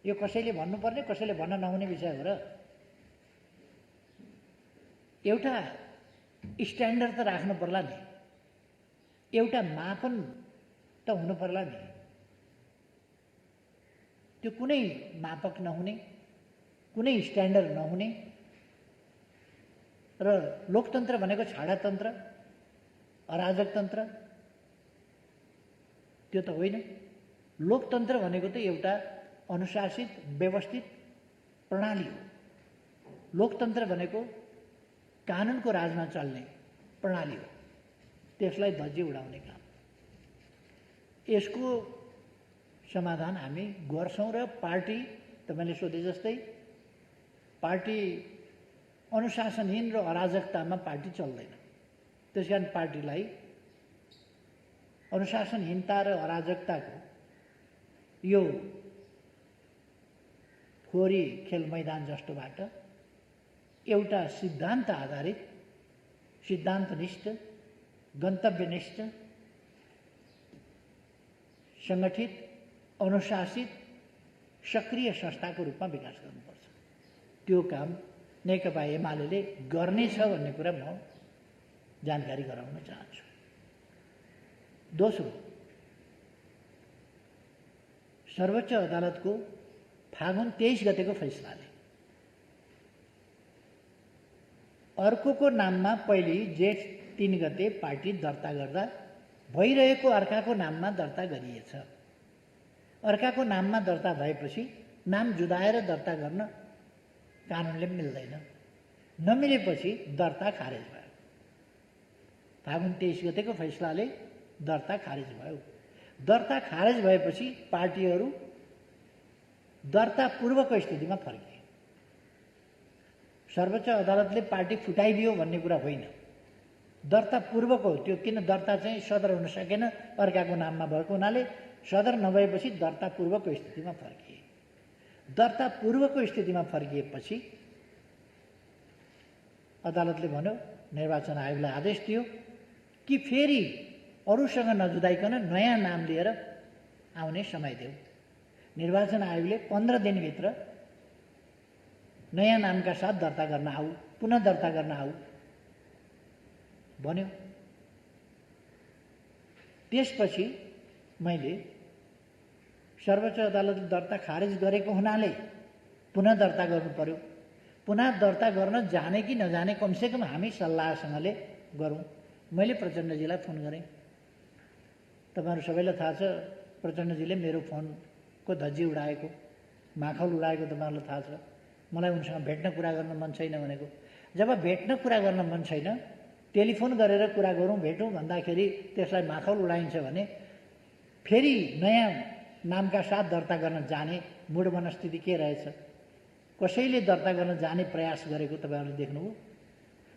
यो? कसैले भन्नुपर्ने, कसैले भन्न नहुने विषय हो र? एउटा स्ट्यान्डर्ड त राख्नु पर्ला नि, एउटा मापन त हुनु पर्ला नि। त्यो कुनै मापक नहुने, कुनै स्ट्यान्डर्ड नहुने र लोकतन्त्र भनेको छाडातन्त्र, अराजकतन्त्र त्यो त होइन। लोकतन्त्र भनेको त एउटा अनुशासित, व्यवस्थित प्रणाली हो। लोकतन्त्र भनेको कानुनको राजमा चल्ने प्रणाली हो, त्यसलाई धज्जी उडाउने काम। यसको समाधान हामी गर्छौँ र पार्टी तपाईँले सोधे जस्तै पार्टी अनुशासनहीन र अराजकतामा पार्टी चल्दैन। त्यसकारण पार्टीलाई अनुशासनहीनता र अराजकताको यो फोहोरी खेल मैदान जस्तोबाट एउटा सिद्धान्त आधारित, सिद्धान्तनिष्ठ, गन्तव्यनिष्ठ, सङ्गठित, अनुशासित, सक्रिय संस्थाको रूपमा विकास गर्नुपर्छ। त्यो काम नेकपा एमाले गर्नेछ भन्ने कुरा म जानकारी गराउन चाहन्छु। दोस्रो, सर्वोच्च अदालतको फागुन 23 गतेको फैसलाले अर्कोको नाममा पहिले जेठ 3 गते पार्टी दर्ता गर्दा भइरहेको अर्काको नाममा दर्ता गरिएछ। अर्काको नाममा दर्ता भएपछि नाम जुदाएर दर्ता गर्न कानुनले मिल्दैन। नमिलेपछि दर्ता खारेज भयो। फागुन 23 गतेको फैसलाले दर्ता खारेज भयो। दर्ता खारेज भएपछि पार्टीहरू दर्ता पूर्वको स्थितिमा फर्किए। सर्वोच्च अदालतले पार्टी फुटाइदियो भन्ने कुरा होइन, दर्ता पूर्वको त्यो। किन दर्ता चाहिँ सदर हुन सकेन, अर्काको नाममा भएको हुनाले सदर नभएपछि दर्ता पूर्वको स्थितिमा फर्किए। दर्ता पूर्वको स्थितिमा फर्किएपछि अदालतले भन्यो, निर्वाचन आयोगलाई आदेश दियो कि फेरि अरूसँग नजुदाइकन नयाँ नाम लिएर आउने समय देऊ। निर्वाचन आयोगले 15 दिनभित्र नयाँ नामका साथ दर्ता गर्न आऊ, पुनः दर्ता गर्न आऊ भन्यो। त्यसपछि मैले सर्वोच्च अदालतले दर्ता खारेज गरेको हुनाले पुनः दर्ता गर्नु पर्यो। पुनः दर्ता गर्न जाने कि नजाने कमसेकम हामी सल्लाहसँगले गरौँ। मैले प्रचण्डजीलाई फोन गरेँ। तपाईँहरू सबैलाई थाहा छ, प्रचण्डजीले मेरो फोनको धज्जी उडाएको, माखौल उडाएको तपाईँहरूलाई थाहा छ। मलाई उनसँग भेट्न कुरा गर्न मन छैन भनेको। जब भेट्न कुरा गर्न मन छैन, टेलिफोन गरेर कुरा गरौँ, भेटौँ भन्दाखेरि त्यसलाई माखौल उडाइन्छ भने फेरि नयाँ नामका साथ दर्ता गर्न जाने मूढ मनस्थिति के रहेछ? कसैले दर्ता गर्न जाने प्रयास गरेको तपाईँहरूले देख्नुभयो?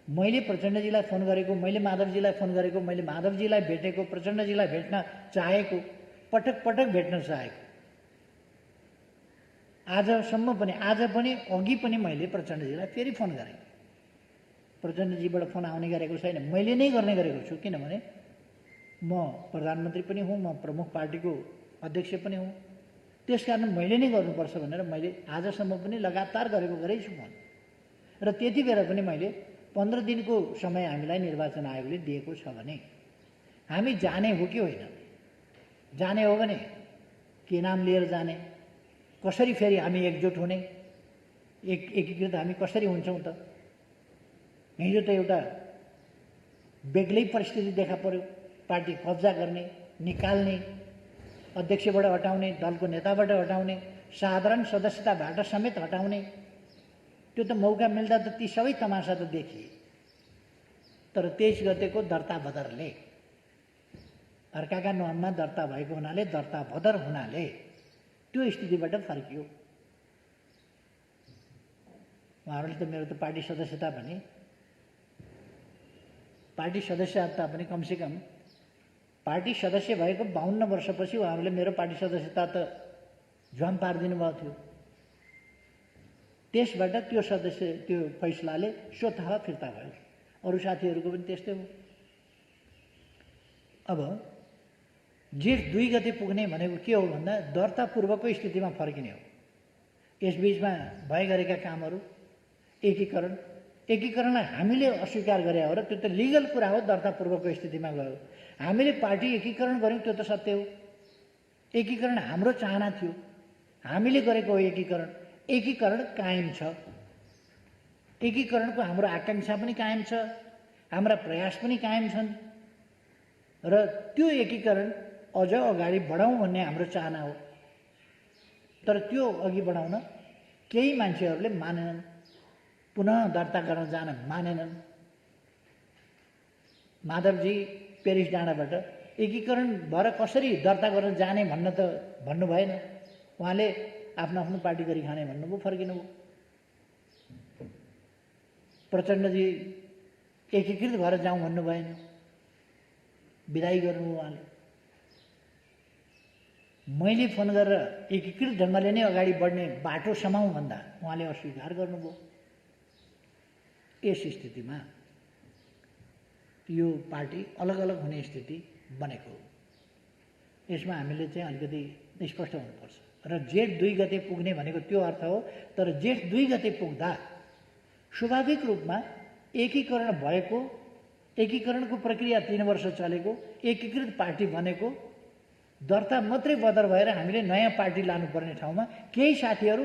मैले प्रचण्डजीलाई फोन गरेको, मैले माधवजीलाई फोन गरेको, मैले माधवजीलाई भेटेको, प्रचण्डजीलाई भेट्न चाहेको, पटक पटक भेट्न चाहेको। आजसम्म पनि, आज पनि, अघि पनि मैले प्रचण्डजीलाई फेरि फोन गरेँ। प्रचण्डजीबाट फोन आउने गरेको छैन, मैले नै गर्ने गरेको छु। किनभने म प्रधानमन्त्री पनि हुँ, म प्रमुख पार्टीको अध्यक्ष पनि हुँ। त्यसकारण मैले नै गर्नुपर्छ भनेर मैले आजसम्म पनि लगातार गरेकै छु फोन। र त्यति बेला पनि मैले 15 दिनको समय हामीलाई निर्वाचन आयोगले दिएको छ भने हामी जाने हो कि होइन? जाने हो भने के नाम लिएर जाने? कसरी फेरि हामी एकजुट हुने? एकीकृत हामी कसरी हुन्छौँ त? हिजो त एउटा बेग्लै परिस्थिति देखा पर्यो। पार्टी कब्जा गर्ने, निकाल्ने, अध्यक्षबाट हटाउने, दलको नेताबाट हटाउने, साधारण सदस्यताबाट समेत हटाउने। त्यो त मौका मिल्दा त ती सबै तमासा त देखिए। तर 23 गतेको दर्ता बदरले, अर्काका नाममा दर्ता भएको हुनाले, दर्ता बदर हुनाले त्यो स्थितिबाट फर्कियो। उहाँहरूले त मेरो त पार्टी सदस्यता पनि, पार्टी सदस्यता पनि कमसेकम पार्टी सदस्य भएको 52 वर्षपछि उहाँहरूले मेरो पार्टी सदस्यता त झ्वाम पारिदिनु भएको थियो। त्यसबाट त्यो फैसलाले स्वतः फिर्ता भयो। अरू साथीहरूको पनि त्यस्तै हो। अब जेठ 2 गते पुग्ने भनेको के हो भन्दा दर्ता पूर्वको स्थितिमा फर्किने हो। यसबीचमा भए गरेका कामहरू एकीकरणलाई हामीले अस्वीकार गरे हो र त्यो त लिगल कुरा हो। दर्ता पूर्वको स्थितिमा गयो, हामीले पार्टी एकीकरण गऱ्यौँ, त्यो त सत्य हो। एकीकरण हाम्रो चाहना थियो, हामीले गरेको हो एकीकरण। एकीकरण कायम छ, एकीकरणको हाम्रो आकाङ्क्षा पनि कायम छ, हाम्रा प्रयास पनि कायम छन् र त्यो एकीकरण अझ अगाडि बढाउँ भन्ने हाम्रो चाहना हो। तर त्यो अघि बढाउन केही मान्छेहरूले मानेनन्, पुनः दर्ता गर्न जान मानेनन्। माधवजी पेरिस डाँडाबाट एकीकरण भएर कसरी दर्ता गर्न जाने भन्नु भएन। उहाँले आफ्नो आफ्नो पार्टी गरी खाने भन्नुभयो, फर्किनुभयो। प्रचण्डजी एकीकृत भएर जाउँ भन्नु भएन, विदाई गर्नुभयो उहाँले। मैले फोन गरेर एकीकृत ढङ्गले नै अगाडि बढ्ने बाटो समाउँ भन्दा उहाँले अस्वीकार गर्नुभयो। यस स्थितिमा यो पार्टी अलग अलग हुने स्थिति बनेको हो। यसमा हामीले चाहिँ अलिकति स्पष्ट हुनुपर्छ। र जेठ 2 गते पुग्ने भनेको त्यो अर्थ हो। तर जेठ 2 गते पुग्दा स्वाभाविक रूपमा एकीकरण भएको, एकीकरणको प्रक्रिया 3 वर्ष चलेको, एकीकृत पार्टी बनेको, दर्ता मात्रै बदर भएर हामीले नयाँ पार्टी लानुपर्ने ठाउँमा केही साथीहरू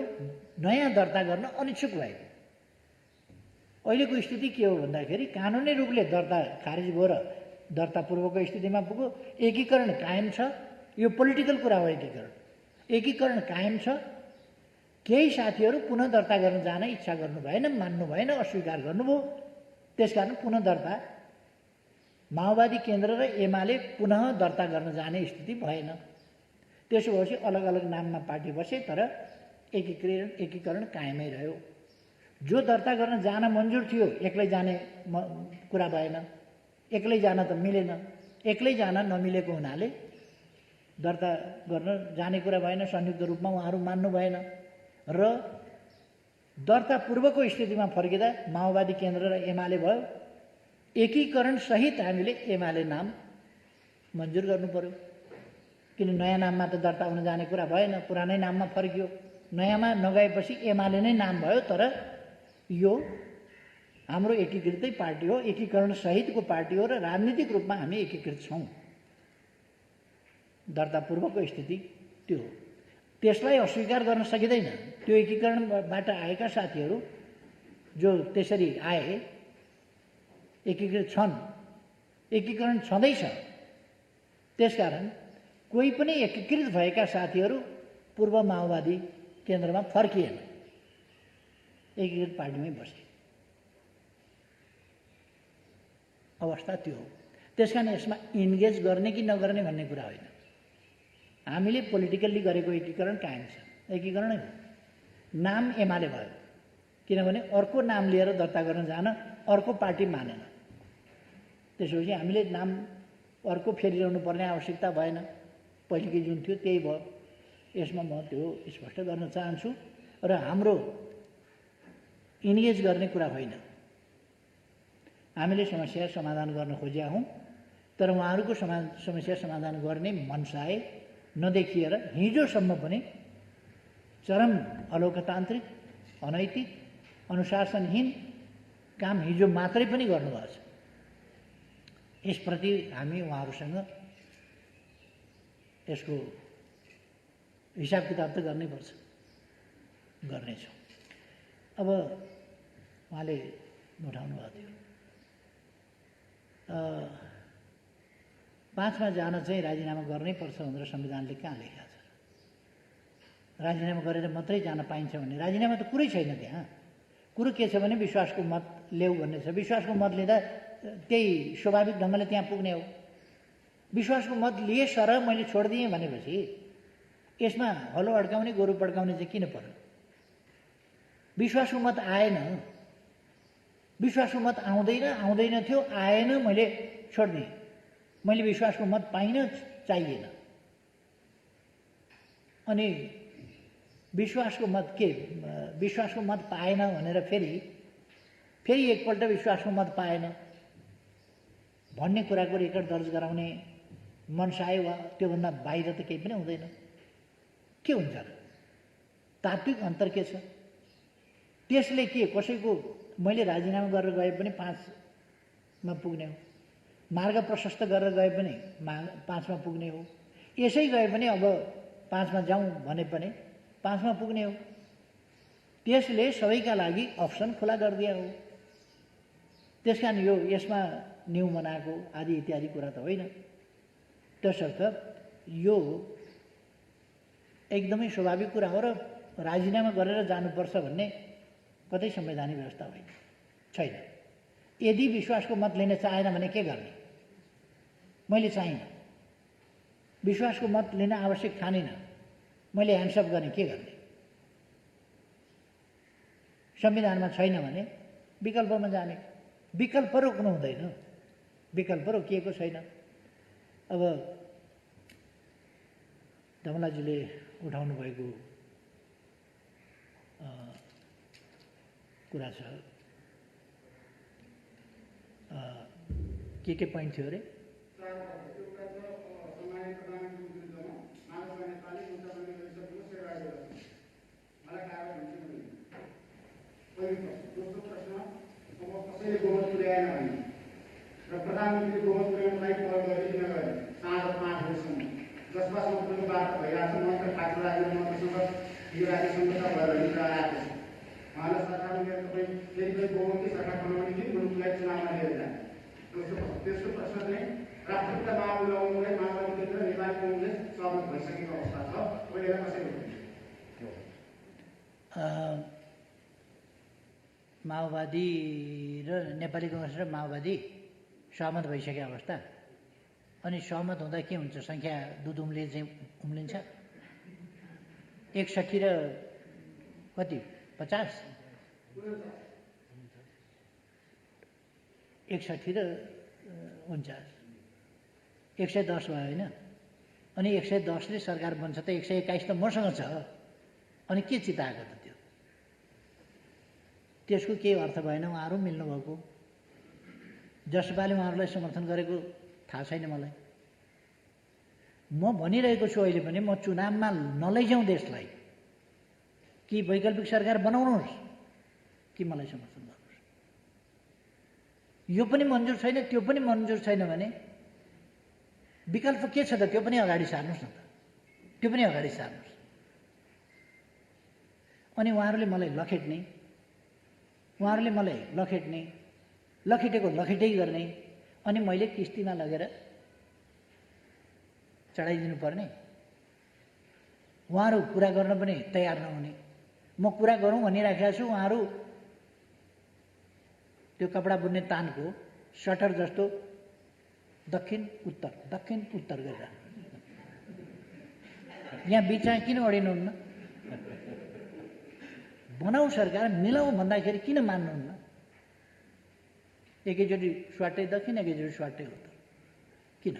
नयाँ दर्ता गर्न अनिच्छुक भएको। अहिलेको स्थिति के हो भन्दाखेरि कानुनी रूपले दर्ता खारिज भयो र दर्ता पूर्वको स्थितिमा पुग्यो। एकीकरण कायम छ। यो पोलिटिकल कुरा हो। एकीकरण कायम छ। केही साथीहरू पुनः दर्ता गर्न जान इच्छा गर्नु भएन, मान्नु भएन, अस्वीकार गर्नुभयो। त्यसकारण पुनः दर्ता माओवादी केन्द्र र एमाले पुनः दर्ता गर्न जाने स्थिति भएन। त्यसो भएपछि अलग अलग नाममा पार्टी बसे, तर एकीकरण कायमै रह्यो। जो दर्ता गर्न जान मन्जुर थियो एक्लै जाने कुरा भएन। एक्लै जान त मिलेन। एक्लै जान नमिलेको हुनाले दर्ता गर्न जाने कुरा भएन। संयुक्त रूपमा उहाँहरू मान्नु भएन र दर्ता पूर्वको स्थितिमा फर्किँदा माओवादी केन्द्र र एमाले भयो। एकीकरण सहित हामीले एमाले नाम मन्जुर गर्नु पर्यो। किन नयाँ नाममा त दर्ता हुन जाने कुरा भएन, पुरानै नाममा फर्कियो। नयाँमा नगएपछि एमाले नै नाम भयो। तर यो हाम्रो एकीकृतै पार्टी हो, एकीकरण सहितको पार्टी हो र राजनीतिक रूपमा हामी एकीकृत छौँ। दर्ता पूर्वको स्थिति त्यो हो। त्यसलाई अस्वीकार गर्न सकिँदैन। त्यो एकीकरणबाट आएका साथीहरू जो त्यसरी आए एकीकृत छन्, एकीकरण छँदैछ। त्यसकारण कोही पनि एकीकृत भएका साथीहरू पूर्व माओवादी केन्द्रमा फर्किएन, एकीकृत पार्टीमै बसे। अवस्था त्यो हो। त्यसकारण यसमा इन्गेज गर्ने कि नगर्ने भन्ने कुरा होइन। हामीले पोलिटिकल्ली गरेको एकीकरण कायम छ, एकीकरणै हो। नाम एमाले भयो, किनभने अर्को नाम लिएर दर्ता गर्न जान अर्को पार्टी मानेन। त्यसपछि हामीले नाम अर्को फेरिरहनु पर्ने आवश्यकता भएन। पहिलेकै जुन थियो त्यही भयो। यसमा म त्यो स्पष्ट गर्न चाहन्छु। र हाम्रो इन्गेज गर्ने कुरा होइन। हामीले समस्या समाधान गर्न खोजेका हौँ, तर उहाँहरूको समस्या समाधान गर्ने मनसाय नदेखिएर हिजोसम्म पनि चरम अलोकतान्त्रिक, अनैतिक, अनुशासनहीन काम हिजो मात्रै पनि गर्नुभएको छ। यसप्रति हामी उहाँहरूसँग यसको हिसाब किताब त गर्नैपर्छ, गर्नेछौँ। अब उहाँले उठाउनु भएको थियो 5मा जान चाहिँ राजीनामा गर्नै पर्छ भनेर संविधानले कहाँ लेखेको छ? राजीनामा गरेर मात्रै जान पाइन्छ भन्ने राजीनामा त कुरै छैन त्यहाँ। कुरो के छ भने विश्वासको मत ल्याऊ भन्ने छ। विश्वासको मत लिँदा त्यही स्वाभाविक ढङ्गले त्यहाँ पुग्ने हो। विश्वासको मत लिए सर मैले छोडिदिएँ भनेपछि यसमा हलो अड्काउने गोरु पड्काउने चाहिँ किन पर्यो? विश्वासको मत आएन, विश्वासको मत आउँदैन थियो, आएन, मैले छोडिदिएँ। मैले विश्वासको मत पाइनँ, चाहिएन। अनि विश्वासको मत के, विश्वासको मत पाएन भनेर फेरि एकपल्ट विश्वासको मत पाएन भन्ने कुराको रेकर्ड दर्ज गराउने मनसाय वा त्योभन्दा बाहिर त केही पनि हुँदैन। के हुन्छ र? तात्विक अन्तर के छ? त्यसले के कसैको मैले राजीनामा गरेर गए पनि 5मा पुग्ने हो, मार्ग प्रशस्त गरेर गए पनि 5मा पुग्ने हो, यसै गए पनि अब 5मा जाउँ भने पनि 5मा पुग्ने हो। त्यसले सबैका लागि अप्सन खुला गरिदिया हो। त्यसकारण यो यसमा न्यु बनाएको आदि इत्यादि कुरा त होइन। त्यसर्थ यो एकदमै स्वाभाविक कुरा हो र राजीनामा गरेर जानुपर्छ भन्ने कतै संवैधानिक व्यवस्था होइन, छैन। यदि विश्वासको मत लिन चाहेन भने के गर्ने? मैले चाहिनँ, विश्वासको मत लिन आवश्यक ठानिनँ, मैले ह्यान्डसअप गर्ने के गर्ने? संविधानमा छैन भने विकल्पमा जाने। विकल्प रोक्नु हुँदैन, विकल्प रोकिएको छैन। अब धमलाजीले उठाउनु भएको कुरा छ, के पोइन्ट थियो अरे? कसैले गोमत पुर्याएन भने र प्रधानमन्त्रीले गोमत पुर्याउनलाई पहल गरे किन गरे? साँझ 5 बजीसम्म जसमा सम्पूर्ण वार्ता भइरहेको छ। मन्त्र ठाकुर राजेर मन्त्रसँग यो राज्य सम्झौता भएर हिँडेर आएको छ। उहाँलाई सरकारमा लिएर तपाईँ फेरि पनि गोमतकै सरकार बनाउने कि मुलुकलाई चुनावमा लिएर जाने? तेस्रो प्रश्न चाहिँ राष्ट्रपिता महामूललाई माओवादी केन्द्र नेपाली कङ्ग्रेस सहमत भइसकेको अवस्था छ, अहिले कसरी? माओवादी र नेपाली कङ्ग्रेस र माओवादी सहमत भइसकेको अवस्था। अनि सहमत हुँदा के हुन्छ? सङ्ख्या दुध उम्लिन्छ। 61 र कति 50? 61 र 49, 110 भयो होइन? अनि 110ले सरकार बन्छ त 121 त मसँग छ। अनि के चिताएको त? त्यसको केही अर्थ भएन। उहाँहरू मिल्नु भएको, जसपाले उहाँहरूलाई समर्थन गरेको थाहा छैन मलाई। म भनिरहेको छु अहिले पनि, म चुनावमा नलैजाउँ देशलाई, कि वैकल्पिक सरकार बनाउनुहोस् कि मलाई समर्थन गर्नुहोस्। यो पनि मन्जुर छैन, त्यो पनि मन्जुर छैन भने विकल्प के छ त? त्यो पनि अगाडि सार्नुहोस् न त, त्यो पनि अगाडि सार्नुहोस्। अनि उहाँहरूले मलाई लखेट्ने, उहाँहरूले मलाई लखेट्ने, लखेटेको लखेटै गर्ने, अनि मैले किस्तीमा लगेर चढाइदिनु पर्ने। उहाँहरू कुरा गर्न पनि तयार नहुने। म कुरा गरौँ भनिराखेको छु, उहाँहरू त्यो कपडा बुन्ने तानको सटर जस्तो दक्षिण उत्तर गरेर यहाँ बिचमा किन अडिनुहुन्न? बनाऊ सरकार, मिलाऊ भन्दाखेरि किन मान्नुहुन्न? एकैचोटि स्वाटै दक्षिण, एकैचोटि स्वाटै उत्तर किन?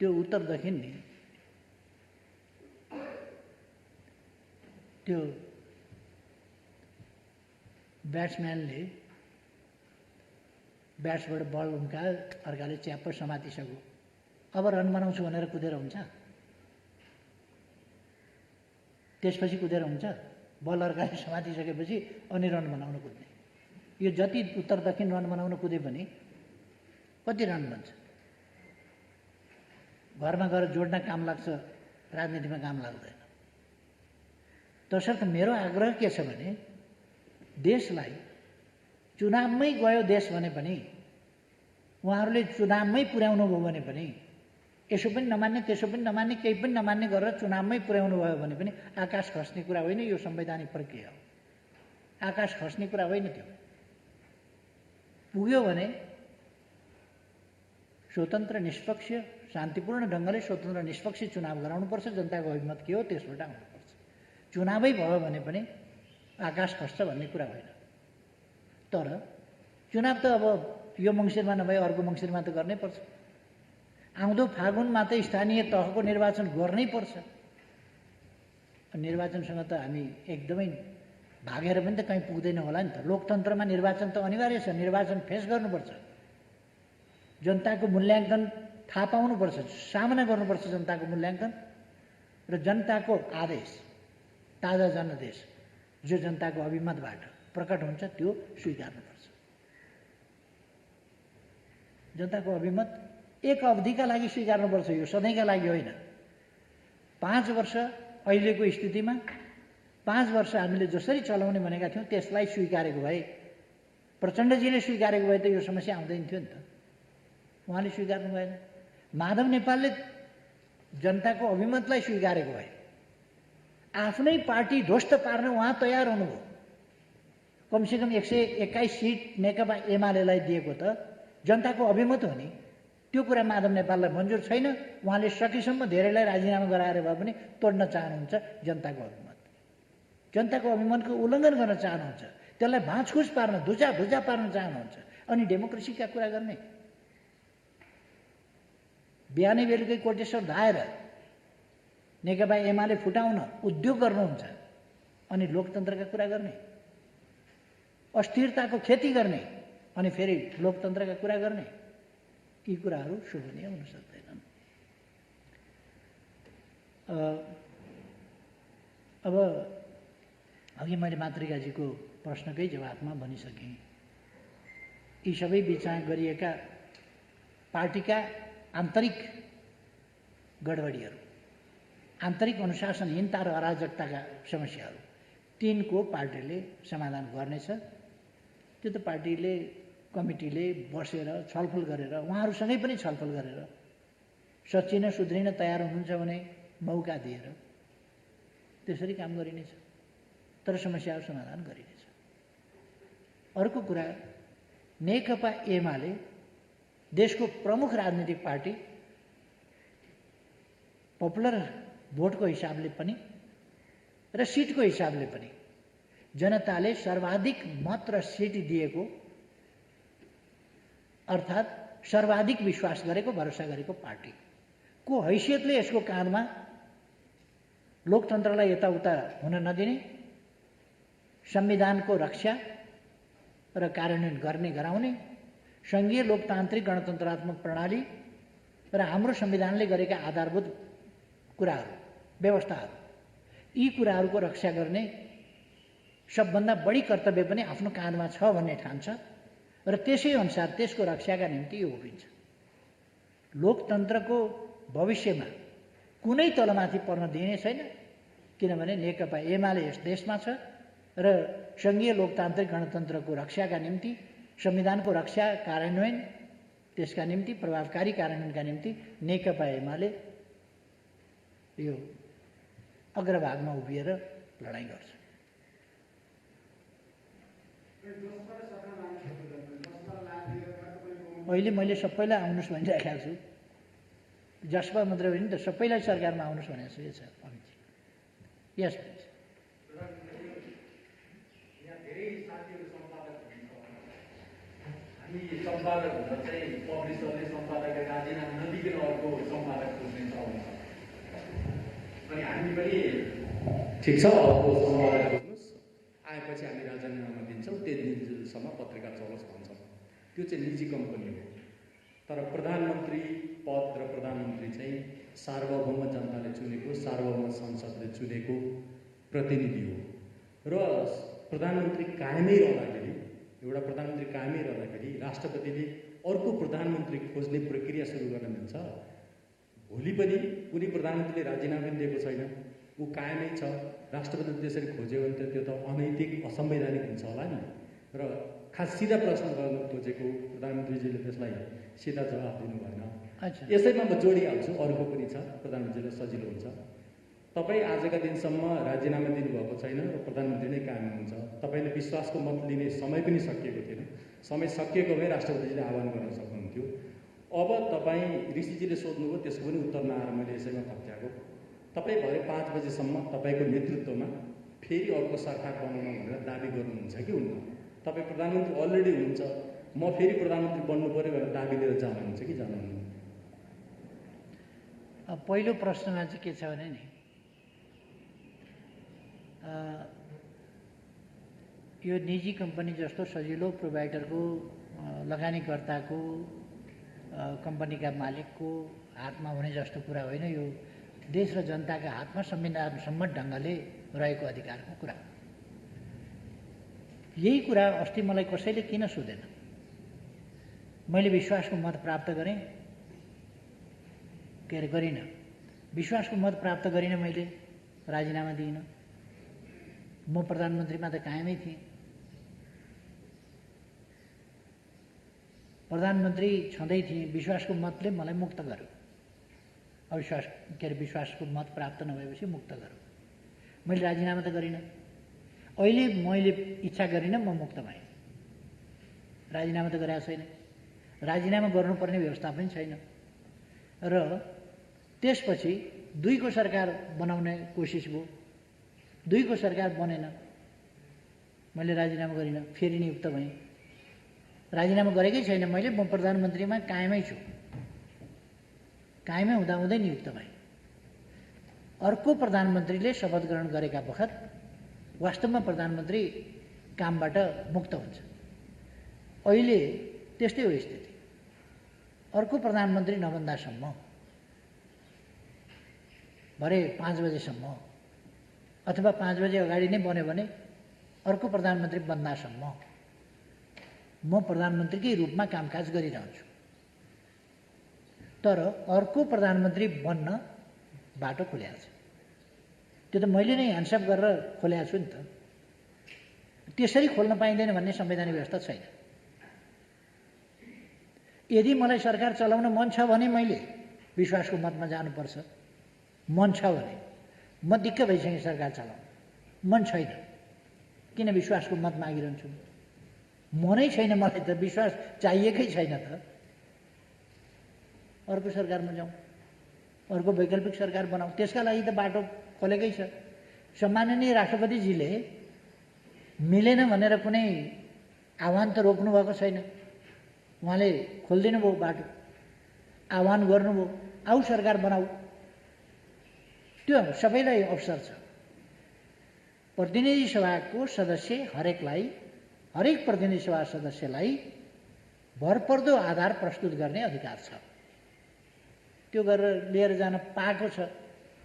त्यो उत्तर दक्षिण नि त्यो ब्याट्सम्यानले ब्याट्सबाट बल उम्कायो, अर्काले च्याप्प समातिसक्यो, अब रन बनाउँछु भनेर कुदेर हुन्छ? त्यसपछि कुदेर हुन्छ? बल अर्काले समातिसकेपछि अनि रन बनाउन कुद्ने। यो जति उत्तर दक्षिण रन बनाउन कुदे पनि कति रन बन्छ? घरमा गएर जोड्न काम लाग्छ, राजनीतिमा काम लाग्दैन। तसर्थ मेरो आग्रह के छ भने, देशलाई चुनावमै गयो देश भने पनि, उहाँहरूले चुनावमै पुर्याउनु भयो भने पनि, यसो पनि नमान्ने त्यसो पनि नमान्ने केही पनि नमान्ने गरेर चुनावमै पुर्याउनु भयो भने पनि आकाश खस्ने कुरा होइन। यो संवैधानिक प्रक्रिया हो, आकाश खस्ने कुरा होइन। त्यो पुग्यो भने स्वतन्त्र निष्पक्ष शान्तिपूर्ण ढङ्गले स्वतन्त्र निष्पक्ष चुनाव गराउनुपर्छ। जनताको अभिमत के हो त्यसबाट आउनुपर्छ। चुनावै भयो भने पनि आकाश खस्छ भन्ने कुरा होइन। तर चुनाव त अब यो मङ्सिरमा नभए अर्को मङ्सिरमा त गर्नै पर्छ। आउँदो फागुनमा त स्थानीय तहको निर्वाचन गर्नै पर्छ। निर्वाचनसँग त हामी एकदमै भागेर पनि त कहीँ पुग्दैन होला नि त। लोकतन्त्रमा निर्वाचन त अनिवार्य छ। निर्वाचन फेस गर्नुपर्छ, जनताको मूल्याङ्कन थाहा पाउनुपर्छ, सामना गर्नुपर्छ जनताको मूल्याङ्कन र जनताको आदेश, ताजा जनादेश जो जनताको अभिमतबाट प्रकट हुन्छ त्यो स्वीकार्नुपर्छ। जनताको अभिमत एक अवधिका लागि स्वीकार्नुपर्छ, यो सधैँका लागि होइन। 5 वर्ष अहिलेको स्थितिमा 5 वर्ष हामीले जसरी चलाउने भनेका थियौँ त्यसलाई स्वीकारेको भए, प्रचण्डजीले स्वीकारेको भए त यो समस्या आउँदैन थियो नि त। उहाँले स्वीकार्नु भएन। माधव नेपालले जनताको अभिमतलाई स्वीकारेको भए, आफ्नै पार्टी ध्वस्त पार्न उहाँ तयार हुनुभयो। कमसेकम 121 सिट नेकपा एमालेलाई दिएको त जनताको अभिमत हो नि। त्यो कुरा माधव नेपाललाई मन्जुर छैन। उहाँले सकेसम्म धेरैलाई राजीनामा गराएर भए पनि तोड्न चाहनुहुन्छ जनताको अभिमत। जनताको अभिमतको उल्लङ्घन गर्न चाहनुहुन्छ, त्यसलाई भाँचखुस पार्न, धुचा पार्न चाहनुहुन्छ। अनि डेमोक्रेसीका कुरा गर्ने, बिहानै बेलुकै कोटेश्वर धाएर नेकपा एमाले फुटाउन उद्योग गर्नुहुन्छ अनि लोकतन्त्रका कुरा गर्ने, अस्थिरताको खेती गर्ने अनि फेरि लोकतन्त्रका कुरा गर्ने, यी कुराहरू शोभनीय हुन सक्दैनन्। अब अघि मैले मातृकाजीको प्रश्नकै जवाफमा भनिसकेँ, यी सबै विचार गरिएका पार्टीका आन्तरिक गडबडीहरू, आन्तरिक अनुशासनहीनता र अराजकताका समस्याहरू, तिनको पार्टीले समाधान गर्नेछ। त्यो त पार्टीले, कमिटीले बसेर छलफल गरेर, उहाँहरूसँगै पनि छलफल गरेर सच्चिन सुध्रिन तयार हुनुहुन्छ भने मौका दिएर त्यसरी काम गरिनेछ, तर समस्याहरू समाधान गरिनेछ। अर्को कुरा, नेकपा एमाले देशको प्रमुख राजनीतिक पार्टी, पपुलर भोटको हिसाबले पनि र सिटको हिसाबले पनि जनताले सर्वाधिक मत र सिट दिएको, अर्थात् सर्वाधिक विश्वास गरेको, भरोसा गरेको पार्टीको हैसियतले यसको काँधमा लोकतन्त्रलाई यताउता हुन नदिने, संविधानको रक्षा र कार्यान्वयन गर्ने गराउने, सङ्घीय लोकतान्त्रिक गणतन्त्रात्मक प्रणाली र हाम्रो संविधानले गरेका आधारभूत कुराहरू, व्यवस्थाहरू, यी कुराहरूको रक्षा गर्ने सबभन्दा बढी कर्तव्य पनि आफ्नो काँधमा छ भन्ने ठान्छ र त्यसै अनुसार त्यसको रक्षाका निम्ति यो उभिन्छ। लोकतन्त्रको भविष्यमा कुनै तलमाथि पर्न दिने छैन, किनभने नेकपा एमाले यस देशमा छ र सङ्घीय लोकतान्त्रिक गणतन्त्रको रक्षाका निम्ति, संविधानको रक्षा, कार्यान्वयन, त्यसका निम्ति, प्रभावकारी कार्यान्वयनका निम्ति नेकपा एमाले यो अग्रभागमा उभिएर लडाइँ गर्छ। अहिले मैले सबैलाई आउनुहोस् भनिराखेको छु, जसपा मात्रै होइन त सबैलाई सरकारमा आउनुहोस् भनेको छु। यो छ अमितजी, यस प्लिज। हामी सम्पादक हुँदा चाहिँ पब्लिसरले सम्पादकका राजीनामा नदिकन अर्को सम्पादक खोज्ने चलन छ। अनि हामी पनि ठिक छ, अर्को सम्पादक खोज्नुहोस्, आएपछि हामी राजीनामा दिन्छौँ, त्यति दिनसम्म पत्रिका चलोस् भन्छौँ। त्यो चाहिँ निजी कम्पनी हो। तर प्रधानमन्त्री पद र प्रधानमन्त्री चाहिँ सार्वभौम जनताले चुनेको, सार्वभौम संसदले चुनेको प्रतिनिधि हो र प्रधानमन्त्री कायमै रहँदाखेरि, एउटा प्रधानमन्त्री कायमै रहँदाखेरि राष्ट्रपतिले अर्को प्रधानमन्त्री खोज्ने प्रक्रिया सुरु गर्न मिल्छ। भोलि पनि कुनै प्रधानमन्त्रीले राजीनामा दिएको छैन, ऊ कायमै छ, राष्ट्रपतिले त्यसरी खोज्यो भने त त्यो त अनैतिक, असंवैधानिक हुन्छ होला नि। र खास सिधा प्रश्न गर्न खोजेको प्रधानमन्त्रीजीले त्यसलाई सिधा जवाफ दिनु भएन। यसैमा म जोडिहाल्छु, अर्को पनि छ, प्रधानमन्त्रीलाई सजिलो हुन्छ। तपाईँ आजका दिनसम्म राजीनामा दिनुभएको छैन र प्रधानमन्त्री नै कायम हुन्छ। तपाईँले विश्वासको मत लिने समय पनि सकिएको थिएन। समय सकिएको भए राष्ट्रपतिजीले आह्वान गर्न सक्नुहुन्थ्यो। अब तपाईँ ऋषिजीले सोध्नुभयो, त्यसको पनि उत्तर नआएर मैले यसैमा खप्ट्याएको। तपाईँ भरे 5 बजेसम्म तपाईँको नेतृत्वमा फेरि अर्को सरकार बनाउन भनेर दाबी गर्नुहुन्छ कि हुन्न? तपाईँ प्रधानमन्त्री अलरेडी हुनुहुन्छ, म फेरि प्रधानमन्त्री बन्नु पऱ्यो भनेर दाबी लिएर जानुहुन्छ कि जानुहुन्न? पहिलो प्रश्नमा चाहिँ के छ भने नि, यो निजी कम्पनी जस्तो सजिलो प्रोभाइडरको, लगानीकर्ताको, कम्पनीका मालिकको हातमा हुने जस्तो कुरा होइन। यो देश र जनताका हातमा संविधान सम्मत ढङ्गले रहेको अधिकारको कुरा। यही कुरा अस्ति मलाई कसैले किन सोधेन, मैले विश्वासको मत प्राप्त गरेँ, के अरे गरिनँ, विश्वासको मत प्राप्त गरिनँ, मैले राजीनामा दिइनँ, म प्रधानमन्त्रीमा त कायमै थिएँ। प्रधानमन्त्री छँदै थिएँ, विश्वासको मतले मलाई मुक्त गर्यो। अविश्वास के अरे विश्वासको मत प्राप्त नभएपछि मुक्त गर्यो। मैले राजीनामा त गरिनँ। अहिले मैले इच्छा गरिनँ, म मुक्त भएँ, राजीनामा त गरेको छैन। राजीनामा गर्नुपर्ने व्यवस्था पनि छैन र त्यसपछि 2 को सरकार बनाउने कोसिस भयो, 2 को सरकार बनेन, मैले राजीनामा गरिनँ, फेरि नियुक्त भएँ। राजीनामा गरेकै छैन मैले, म प्रधानमन्त्रीमा कायमै छु, कायमै हुँदाहुँदै नियुक्त भएँ। अर्को प्रधानमन्त्रीले शपथ ग्रहण गरेका बखत वास्तवमा प्रधानमन्त्री कामबाट मुक्त हुन्छ। अहिले त्यस्तै हो स्थिति। अर्को प्रधानमन्त्री नबन्दासम्म, भरे 5 बजेसम्म अथवा 5 बजे अगाडि नै बन्यो भने अर्को प्रधानमन्त्री बन्दासम्म म प्रधानमन्त्रीकै रूपमा कामकाज गरिरहन्छु। तर अर्को प्रधानमन्त्री बन्न बाटो खोलेको छ। त्यो त मैले नै ह्यान्डसअप गरेर खोलेको छु नि त। त्यसरी खोल्न पाइँदैन भन्ने संवैधानिक व्यवस्था छैन। यदि मलाई सरकार चलाउन मन छ भने मैले विश्वासको मतमा जानुपर्छ। मन छ भने म दिक्क भइसकेँ सरकार चलाउन, मन छैन, किन विश्वासको मत मागिरहन्छु? मनै छैन मलाई त, विश्वास चाहिएकै छैन त। अर्को सरकारमा जाउँ, अर्को वैकल्पिक सरकार बनाऊ, त्यसका लागि त बाटो खोलेकै छ। सम्माननीय राष्ट्रपतिजीले मिलेन भनेर कुनै आह्वान त रोक्नु भएको छैन। उहाँले खोलिदिनु भयो बाटो, आह्वान गर्नुभयो, आऊ सरकार बनाऊ। त्यो सबैलाई अवसर छ। प्रतिनिधि सभाको सदस्य हरेक प्रतिनिधि सभा सदस्यलाई भरपर्दो आधार प्रस्तुत गर्ने अधिकार छ। त्यो गरेर लिएर जान पाएको छ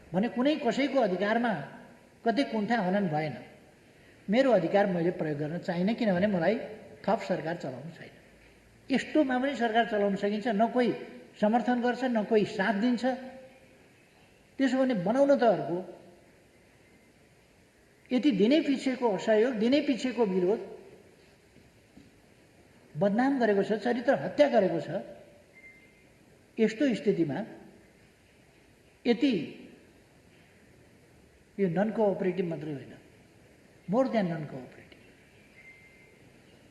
भने कुनै कसैको अधिकारमा कतै कुण्ठा हनन भएन। मेरो अधिकार मैले प्रयोग गर्न चाहिनँ, किनभने मलाई थप सरकार चलाउनु छैन। यस्तोमा पनि सरकार चलाउन सकिन्छ, न कोही समर्थन गर्छ न कोही साथ दिन्छ। त्यसो भने बनाउन त अर्को। यति दिनै पिछेको असहयोग, दिनै पिछेको विरोध, बदनाम गरेको छ, चरित्र हत्या गरेको छ। यस्तो स्थितिमा यति यो नन कोअपरेटिभ मात्रै होइन, मोर देन नन कोअपरेटिभ,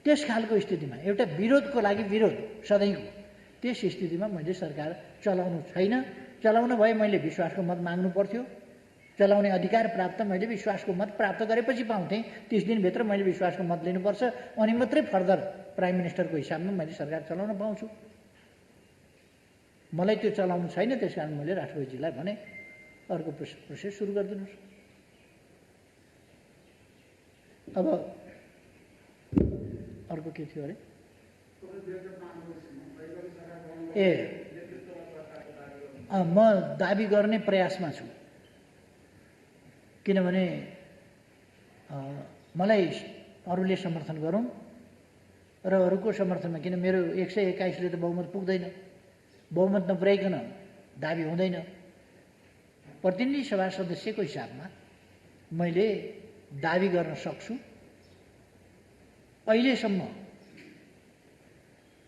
त्यस खालको स्थितिमा एउटा विरोधको लागि विरोध सधैँको, त्यस स्थितिमा मैले सरकार चलाउनु छैन। चलाउन भए मैले विश्वासको मत माग्नु पर्थ्यो। चलाउने अधिकार प्राप्त मैले विश्वासको मत प्राप्त गरेपछि पाउँथेँ। 30 दिनभित्र मैले विश्वासको मत लिनुपर्छ, अनि मात्रै फर्दर प्राइम मिनिस्टरको हिसाबमा मैले सरकार चलाउन पाउँछु। मलाई त्यो चलाउनु छैन, त्यस कारण मैले राष्ट्रपतिजीलाई भने अर्को प्रोसेस सुरु गरिदिनुहोस्। अब अर्को के थियो अरे? म दाबी गर्ने प्रयासमा छु, किनभने मलाई अरूले समर्थन गरौँ र अरूको समर्थनमा, किन मेरो 121ले त बहुमत पुग्दैन, बहुमत नपुर्याइकन दाबी हुँदैन। प्रतिनिधि सभा सदस्यको हिसाबमा मैले दाबी गर्न सक्छु। अहिलेसम्म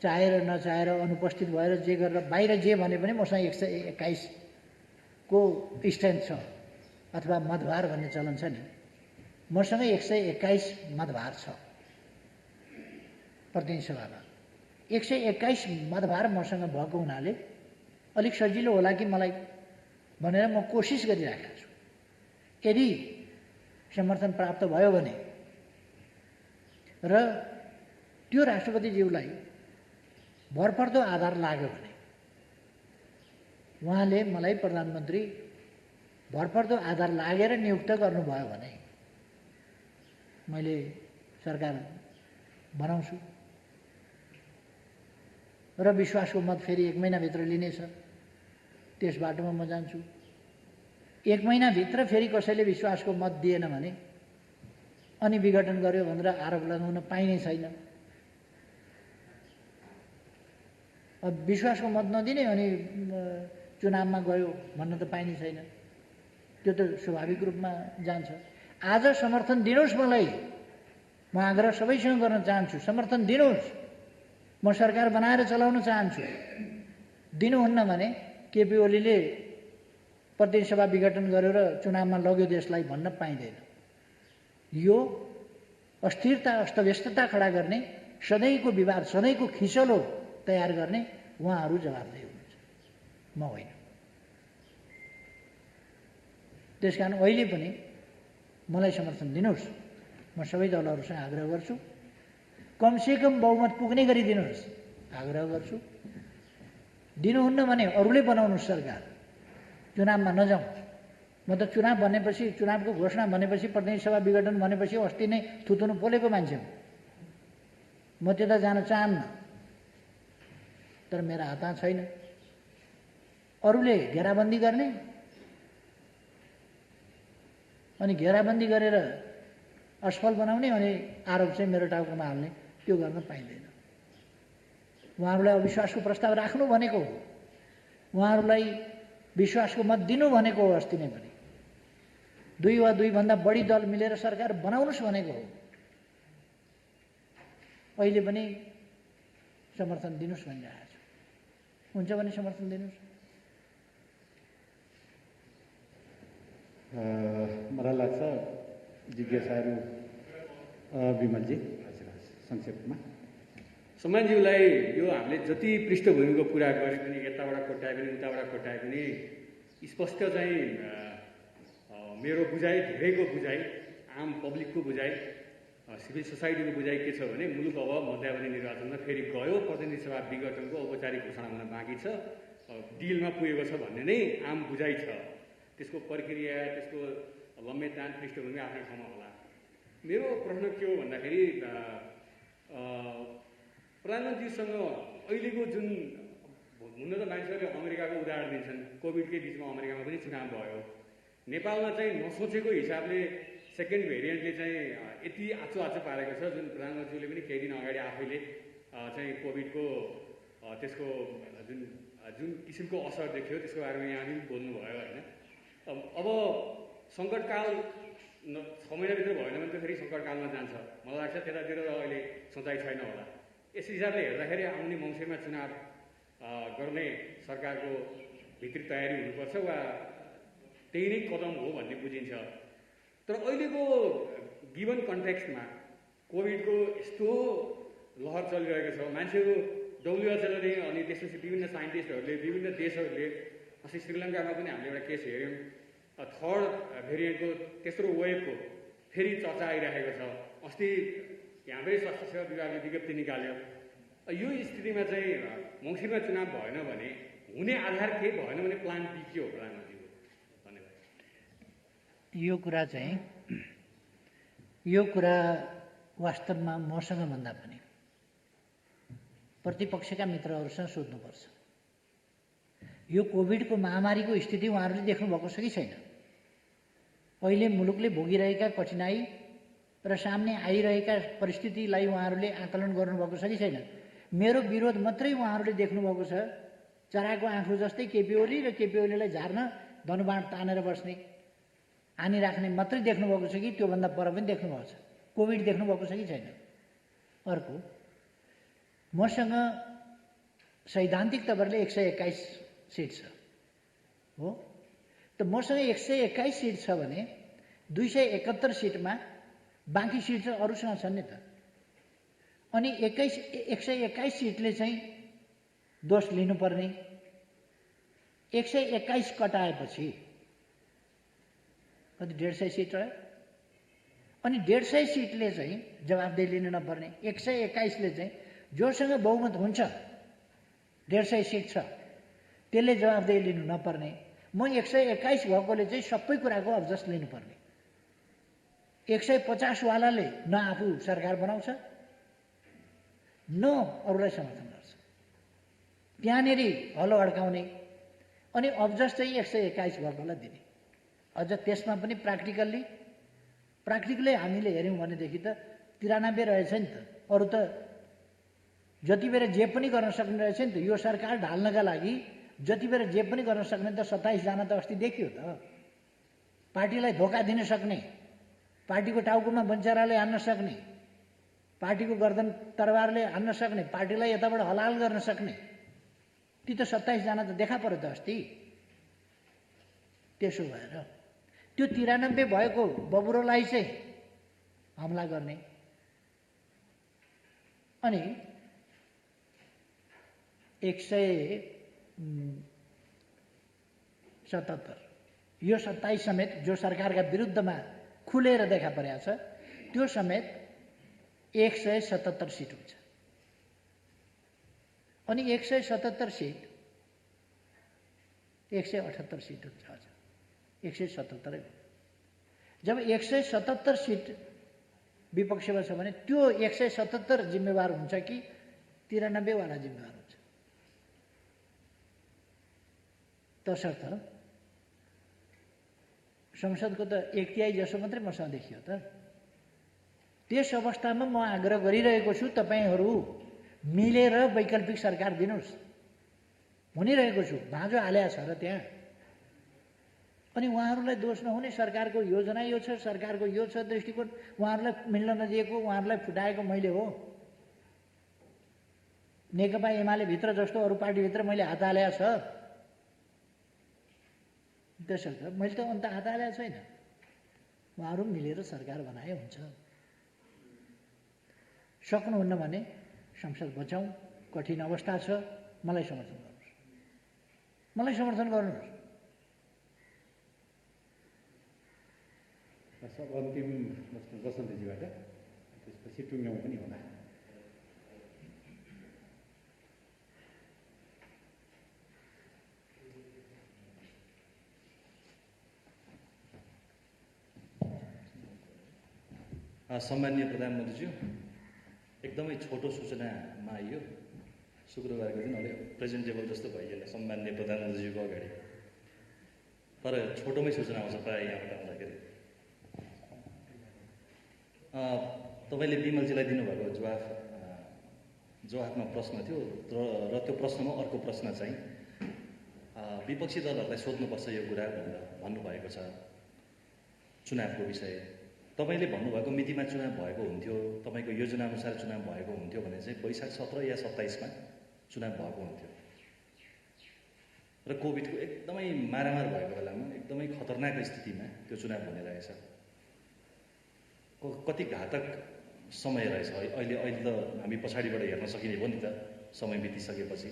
चाहेर नचाहेर, अनुपस्थित भएर, जे गरेर, बाहिर जे भने पनि मसँग 121 को स्ट्रेन्थ छ, अथवा मतभार भन्ने चलन छ नि, मसँग 121 मतभार छ प्रतिनिधि सभामा। 121 मतभार मसँग भएको हुनाले अलिक सजिलो होला कि मलाई भनेर म कोसिस गरिरहेको छु। यदि समर्थन प्राप्त भयो भने र त्यो राष्ट्रपतिज्यूलाई भरपर्दो आधार लाग्यो भने, उहाँले मलाई प्रधानमन्त्री भरपर्दो आधार लागेर नियुक्त गर्नुभयो भने मैले सरकार बनाउँछु र विश्वासको मत फेरि 1 महिनाभित्र लिनेछ। त्यस बाटोमा म जान्छु। 1 महिनाभित्र फेरि कसैले विश्वासको मत दिएन भने अनि विघटन गर्यो भनेर आरोप लगाउन पाइने छैन। अब विश्वासको मत नदिने अनि चुनावमा गयो भन्न त पाइने छैन। त्यो त स्वाभाविक रूपमा जान्छ। आज समर्थन दिनुहोस् मलाई, म आग्रह सबैसँग गर्न चाहन्छु, समर्थन दिनुहोस्। म सरकार बनाएर चलाउन चाहन्छु। दिनुहुन्न भने केपी ओलीले प्रतिनिधि सभा विघटन गरेर चुनावमा लग्यो देशलाई भन्न पाइँदैन। यो अस्थिरता, अस्तव्यस्तता खडा गर्ने, सधैँको विवाद, सधैँको खिचलो तयार गर्ने उहाँहरू जवाफदेही हुनुहुन्छ, म होइन। त्यसकारण अहिले पनि मलाई समर्थन दिनुहोस्, म सबै दलहरूसँग आग्रह गर्छु, कमसेकम बहुमत पुग्ने गरी दिनुहोस् आग्रह गर्छु। दिनुहुन्न भने अरूले बनाउनुहोस् सरकार, चुनावमा नजाउँ। म त चुनाव भनेपछि, चुनावको घोषणा भनेपछि, प्रतिनिधि सभा विघटन भनेपछि अस्ति नै थुतुनु पोलेको मान्छे हो। म त्यता जान चाहन्न, तर मेरो हातमा छैन। अरूले घेराबन्दी गर्ने अनि घेराबन्दी गरेर असफल बनाउने अनि आरोप चाहिँ मेरो टाउकोमा हाल्ने, त्यो गर्न पाइँदैन। उहाँहरूलाई अविश्वासको प्रस्ताव राख्नु भनेको हो, उहाँहरूलाई विश्वासको मत दिनु भनेको हो, अस्ति नै पनि 2 वा 2 भन्दा बढी दल मिलेर सरकार बनाउनुहोस् भनेको हो। अहिले पनि समर्थन दिनुहोस् भनिरहेको छु, हुन्छ भने समर्थन दिनुहोस्। मलाई लाग्छ जिज्ञासाहरू विमलजी संक्षेपमा। सम्मानज्यूलाई यो हामीले जति पृष्ठभूमिको कुरा गरे पनि, यताबाट कोट्याए पनि उताबाट कोट्याए पनि स्पष्ट चाहिँ मेरो बुझाइ, धेरैको बुझाइ, आम पब्लिकको बुझाइ, सिभिल सोसाइटीको बुझाइ के छ भने मुलुक अब मध्यावधि निर्वाचनमा फेरि गयो, प्रतिनिधि सभा विघटनको औपचारिक घोषणा हुन बाँकी छ, डिलमा पुगेको छ भन्ने नै आम बुझाइ छ। त्यसको प्रक्रिया, त्यसको लम्बेतान, पृष्ठभूमि आफ्नै ठाउँमा होला। मेरो प्रश्न के हो भन्दाखेरि प्रधानमन्त्रीसँग अहिलेको जुन, हुन त मान्छेहरूले अमेरिकाको उदाहरण दिन्छन्, कोभिडकै बिचमा अमेरिकामा पनि चुनाव भयो। नेपालमा चाहिँ नसोचेको हिसाबले सेकेन्ड भेरिएन्टले चाहिँ यति आचो पारेको छ, जुन प्रधानमन्त्रीले पनि केही दिन अगाडि आफैले चाहिँ कोभिडको त्यसको जुन किसिमको असर देख्यो त्यसको बारेमा यहाँ पनि बोल्नुभयो होइन। अब सङ्कटकाल 6 महिनाभित्र भएन भने त फेरि सङ्कटकालमा जान्छ। मलाई लाग्छ त्यतातिर अहिले सोचाइ छैन होला। यस हिसाबले हेर्दाखेरि आउने मङ्सिरमा चुनाव गर्ने सरकारको भित्री तयारी हुनुपर्छ वा त्यही नै कदम हो भन्ने बुझिन्छ। तर अहिलेको गिभन कन्टेक्स्टमा कोभिडको यस्तो लहर चलिरहेको छ, मान्छेहरू WHO अनि त्यसपछि विभिन्न साइन्टिस्टहरूले, विभिन्न देशहरूले, अस्ति श्रीलङ्कामा पनि हामीले एउटा केस हेऱ्यौँ, थर्ड भेरिएन्टको, तेस्रो वेभको फेरि चर्चा आइरहेको छ। अस्ति हाम्रै स्वास्थ्य सेवा विभागले विज्ञप्ति निकाल्यो। यो स्थितिमा चाहिँ मङ्सिरमा चुनाव भएन भने हुने आधार के भएन भने प्लान बी के हो प्रधानमन्त्रीको? धन्यवाद। यो कुरा वास्तवमा मसँग भन्दा पनि प्रतिपक्षका मित्रहरूसँग सोध्नुपर्छ। यो कोभिडको महामारीको स्थिति उहाँहरूले देख्नुभएको छ कि छैन? अहिले मुलुकले भोगिरहेका कठिनाई र सामने आइरहेका परिस्थितिलाई उहाँहरूले आकलन गर्नुभएको छ कि छैन? मेरो विरोध मात्रै उहाँहरूले देख्नुभएको छ। चराको आँखु जस्तै केपी ओली र केपी ओलीलाई झार्न धनुबाण तानेर बस्ने, हानि राख्ने मात्रै देख्नुभएको छ कि त्योभन्दा पर पनि देख्नुभएको छ? कोभिड देख्नुभएको छ कि छैन? अर्को, मसँग सैद्धान्तिक तवरले 121 सिट छ हो, त मसँग 121 सिट छ भने 271 सिटमा बाँकी सिट चाहिँ अरूसँग छन् नि त। अनि 121 सिटले चाहिँ दोष लिनुपर्ने, 121 कटाएपछि कति 150 सिट रह्यो। अनि 150 सिटले चाहिँ जवाफदेही लिनु नपर्ने, 121ले चाहिँ जोसँग बहुमत हुन्छ 150 सिट छ त्यसले जवाफदेही लिनु नपर्ने। म 121 भएकोले चाहिँ सबै कुराको अब्जस्ट लिनुपर्ने। 150 वालाले न आफू सरकार बनाउँछ न अरूलाई समर्थन गर्छ, त्यहाँनिर हलो अड्काउने अनि अब्जस्ट चाहिँ 121 भएकोलाई दिने। अझ त्यसमा पनि प्र्याक्टिकली हामीले हेऱ्यौँ भनेदेखि त 93 रहेछ नि त। अरू त जति बेर जे पनि गर्न सक्ने रहेछ नि त। यो सरकार ढाल्नका लागि जति बेर जे पनि गर्न सक्ने त 27 जना त अस्ति देखियो त। पार्टीलाई धोका दिन सक्ने, पार्टीको टाउकोमा बन्चराले हान्न सक्ने, पार्टीको गर्दन तरबारले हान्न सक्ने, पार्टीलाई यताबाट हलाल गर्न सक्ने, ती त 27 जना त देखा पर्यो त अस्ति। त्यसो भएर त्यो 93 भएको बबुरोलाई चाहिँ हमला गर्ने। अनि 177 यो 27 समेत जो सरकारका विरुद्धमा खुलेर देखा परेको छ त्यो समेत 177 सिट हुन्छ। अनि 177 सिट 178 सिट हुन्छ हजुर 177 जब 177 सिट विपक्षमा छ भने त्यो 177 जिम्मेवार हुन्छ कि 93 वाला जिम्मेवार हुन्छ। तसर्थ संसदको त 1/3 जसो मात्रै मसँग देखियो त। त्यस अवस्थामा म आग्रह गरिरहेको छु तपाईहरू मिलेर वैकल्पिक सरकार दिनुहोस् भनिरहेको छु। भाँजो हालेको छ र त्यहाँ अनि उहाँहरूलाई दोष नहुने सरकारको योजना यो छ सरकारको यो छ दृष्टिकोण उहाँहरूलाई मिल्न नदिएको उहाँहरूलाई फुटाएको मैले हो। नेकपा एमाले भित्र जस्तो अरू पार्टीभित्र मैले हात हालेको छ त्यसर्थ मैले त अन्त हात हालेको छैन। उहाँहरू मिलेर सरकार बनाए हुन्छ। सक्नुहुन्न भने संसद बचाउँ कठिन अवस्था छ मलाई समर्थन गर्नुहोस् मलाई समर्थन गर्नुहोस्। सब अन्तिम वसन्तजीबाट त्यसपछि टुङ्ग्याउँ पनि होला। सम्माननीय प्रधानमन्त्रीज्यू एकदमै छोटो सूचनामा आइयो। शुक्रबारको दिन अलि प्रेजेन्टेबल जस्तो भइएन सम्माननीय प्रधानमन्त्रीज्यूको अगाडि तर छोटोमै सूचना आउँछ प्रायः यहाँबाट आउँदाखेरि। तपाईँले विमलजीलाई दिनुभएको जवाफमा प्रश्न थियो र त्यो प्रश्नमा अर्को प्रश्न चाहिँ विपक्षी दलहरूलाई सोध्नुपर्छ यो कुरा भनेर भन्नुभएको छ। चुनावको विषय तपाईँले भन्नुभएको मितिमा चुनाव भएको हुन्थ्यो तपाईँको योजनाअनुसार चुनाव भएको हुन्थ्यो भने चाहिँ वैशाख 17 या 27मा चुनाव भएको हुन्थ्यो र कोभिडको एकदमै मारामार भएको बेलामा एकदमै खतरनाक स्थितिमा त्यो चुनाव हुने रहेछ। कति घातक समय रहेछ। अहिले त हामी पछाडिबाट हेर्न सकिने हो नि त समय बितिसकेपछि।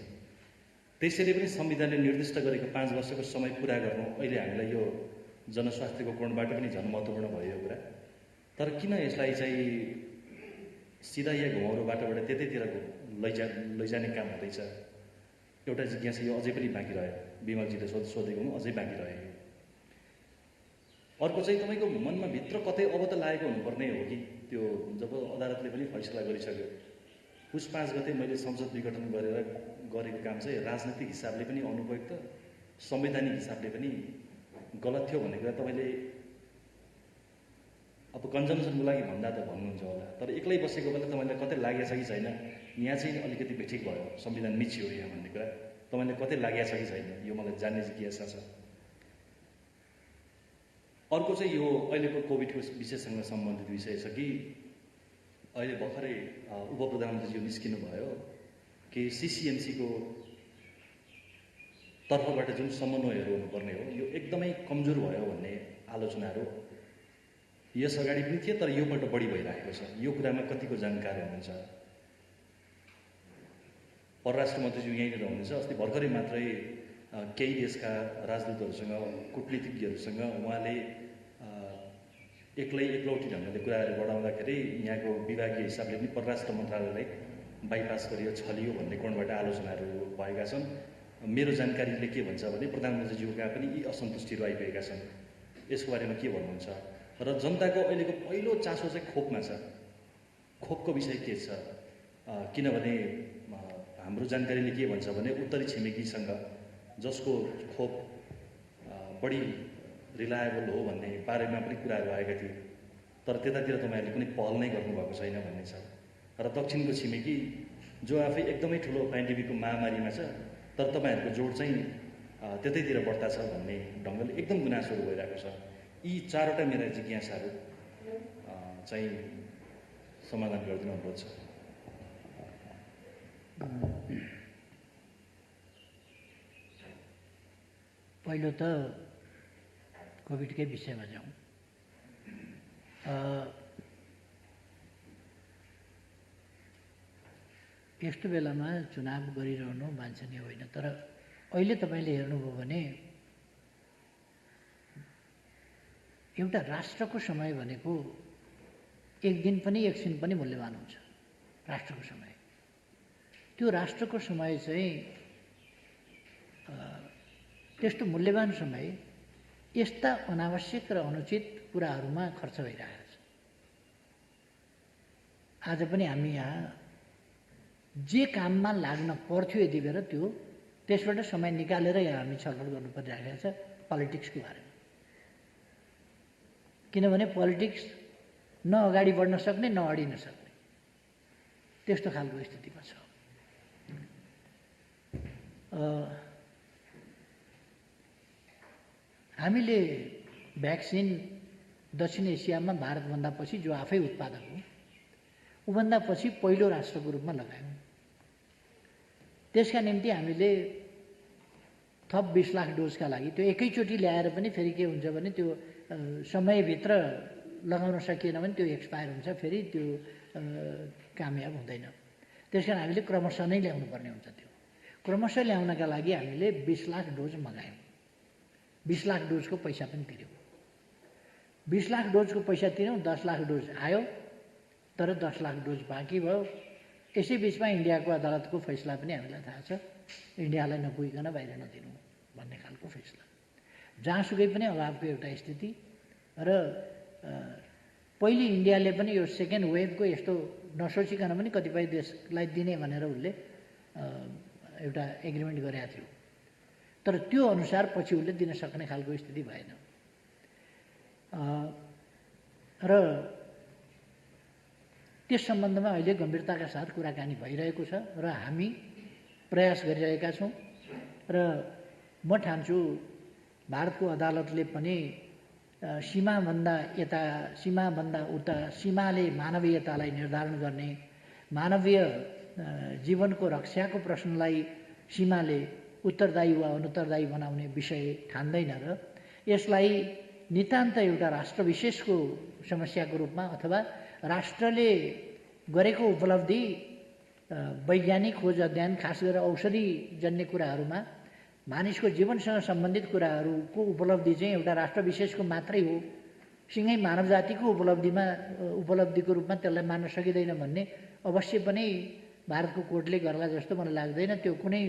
त्यसैले पनि संविधानले निर्दिष्ट गरेको 5 वर्षको समय पुरा गर्नु अहिले हामीलाई यो जनस्वास्थ्यको कोणबाट पनि झन् महत्त्वपूर्ण भयो यो कुरा। तर किन यसलाई चाहिँ सिधा या घुमाउरो बाटोबाट त्यतैतिर लैजाने काम हुँदैछ एउटा जिज्ञासा यो अझै पनि बाँकी रह्यो। विमलजीले सोधेको अझै बाँकी रह्यो। अर्को चाहिँ तपाईँको मनमा भित्र कतै अब त लागेको हुनुपर्ने हो कि त्यो जब अदालतले पनि फैसला गरिसक्यो पुस 5 गते मैले संसद विघटन गरेको काम चाहिँ राजनैतिक हिसाबले पनि अनुपयुक्त संवैधानिक हिसाबले पनि गलत थियो भन्ने कुरा तपाईँले अब कन्जम्सनको लागि भन्दा त भन्नुहुन्छ होला तर एक्लै बसेको बेला तपाईँलाई कतै लागेको छ कि छैन यहाँ चाहिँ अलिकति बेठिक भयो संविधान मिचियो यहाँ भन्ने कुरा तपाईँलाई कतै लागेको छ कि छैन यो मलाई जान्ने जिज्ञासा छ। अर्को चाहिँ यो अहिलेको कोभिडको विषयसँग सम्बन्धित विषय छ कि अहिले भर्खरै उपप्रधानमन्त्रीज्यू निस्किनु भयो कि सिसिएमसीको तर्फबाट जुन समन्वयहरू हुनुपर्ने हो यो एकदमै कमजोर भयो भन्ने आलोचनाहरू यस अगाडि पनि थिए तर योपल्ट बढी भइरहेको छ। यो कुरामा कतिको जानकार हुनुहुन्छ? परराष्ट्र मन्त्रीज्यू यहीँनिर हुनुहुन्छ। अस्ति भर्खरै मात्रै केही देशका राजदूतहरूसँग कूटनीतिज्ञहरूसँग उहाँले एकलौटी ढङ्गले कुराहरू बढाउँदाखेरि यहाँको विभागीय हिसाबले पनि परराष्ट्र मन्त्रालयलाई बाइपास गरियो छलियो भन्ने कोणबाट आलोचनाहरू भएका छन्। मेरो जानकारीले के भन्छ भने प्रधानमन्त्रीज्यूका पनि यी असन्तुष्टिहरू आइपुगेका छन्। यसको बारेमा के भन्नुहुन्छ? र जनताको अहिलेको पहिलो चासो चाहिँ खोपमा छ। खोपको विषय के छ? किनभने हाम्रो जानकारीले के भन्छ भने उत्तरी छिमेकीसँग जसको खोप बढी रिलायबल हो भन्ने बारेमा पनि कुराहरू आएका थिए तर त्यतातिर तपाईँहरूले कुनै पहल नै गर्नुभएको छैन भन्ने छ। र दक्षिणको छिमेकी जो आफै एकदमै ठुलो पेन्डेमिकको महामारीमा छ तर तपाईँहरूको जोड चाहिँ त्यतैतिर बढ्ता छ भन्ने ढङ्गले एकदम गुनासोहरू भइरहेको छ। यी 4वटा मेरा जिज्ञासाहरू चाहिँ समाधान गरिदिनु अनुरोध छ। पहिलो त कोभिडकै विषयमा जाउँ। यस्तो बेलामा चुनाव गरिरहनु वाञ्छनीय होइन। तर अहिले तपाईँले हेर्नुभयो भने एउटा राष्ट्रको समय भनेको एक दिन पनि एकछिन पनि मूल्यवान हुन्छ। राष्ट्रको समय, त्यो राष्ट्रको समय चाहिँ त्यस्तो मूल्यवान समय यस्ता अनावश्यक र अनुचित कुराहरूमा खर्च भइरहेको छ। आज पनि हामी यहाँ जे काममा लाग्न पर्थ्यो यति बेला त्यसबाट समय निकालेर यहाँ हामी छलफल गर्नु परिरहेको छ पोलिटिक्सको बारेमा। किनभने पोलिटिक्स न अगाडि बढ्न सक्ने न अडिन सक्ने त्यस्तो खालको स्थितिमा छ। हामीले भ्याक्सिन दक्षिण एसियामा भारतभन्दा पछि जो आफै उत्पादक हो ऊभन्दा पछि पहिलो राष्ट्रको रूपमा लगायौँ। त्यसका निम्ति हामीले थप 20 लाख डोजका लागि त्यो एकैचोटि ल्याएर पनि फेरि के हुन्छ भने त्यो समयभित्र लगाउन सकिएन भने त्यो एक्सपायर हुन्छ, फेरि त्यो कामयाब हुँदैन। त्यसकारण हामीले क्रमशः नै ल्याउनु पर्ने हुन्छ। त्यो क्रमशः ल्याउनका लागि हामीले 20 लाख डोज मगायौँ। 20 लाख डोजको पैसा पनि तिर्यौँ। 20 लाख डोजको पैसा तिर्यौँ, 10 लाख डोज आयो, तर 10 लाख डोज बाँकी भयो। यसै बिचमा इन्डियाको अदालतको फैसला पनि हामीलाई थाहा छ, इन्डियालाई नपुगिकन बाहिर नदिनु भन्ने खालको फैसला। जहाँसुकै पनि अभावको एउटा स्थिति र पहिले इन्डियाले पनि यो सेकेन्ड वेभको यस्तो नसोचिकन पनि कतिपय देशलाई दिने भनेर उसले एउटा एग्रिमेन्ट गरेका थियो। तर त्यो अनुसार पछि उसले दिन सक्ने खालको स्थिति भएन। र त्यस सम्बन्धमा अहिले गम्भीरताका साथ कुराकानी भइरहेको छ र हामी प्रयास गरिरहेका छौँ। र म ठान्छु भारतको अदालतले पनि सीमाभन्दा उता सीमाले मानवीयतालाई निर्धारण गर्ने, मानवीय जीवनको रक्षाको प्रश्नलाई सीमाले उत्तरदायी वा अनुत्तरदायी बनाउने विषय ठान्दैन र यसलाई नितान्त एउटा राष्ट्र विशेषको समस्याको रूपमा अथवा राष्ट्रले गरेको उपलब्धि वैज्ञानिक खोज अध्ययन खास गरेर औषधिजन्य कुराहरूमा मानिसको जीवनसँग सम्बन्धित कुराहरूको उपलब्धि चाहिँ एउटा राष्ट्र विशेषको मात्रै हो, सँगै मानव जातिको उपलब्धिको रूपमा त्यसलाई मान्न सकिँदैन भन्ने अवश्य पनि भारतको कोर्टले गर्ला जस्तो मलाई लाग्दैन। त्यो कुनै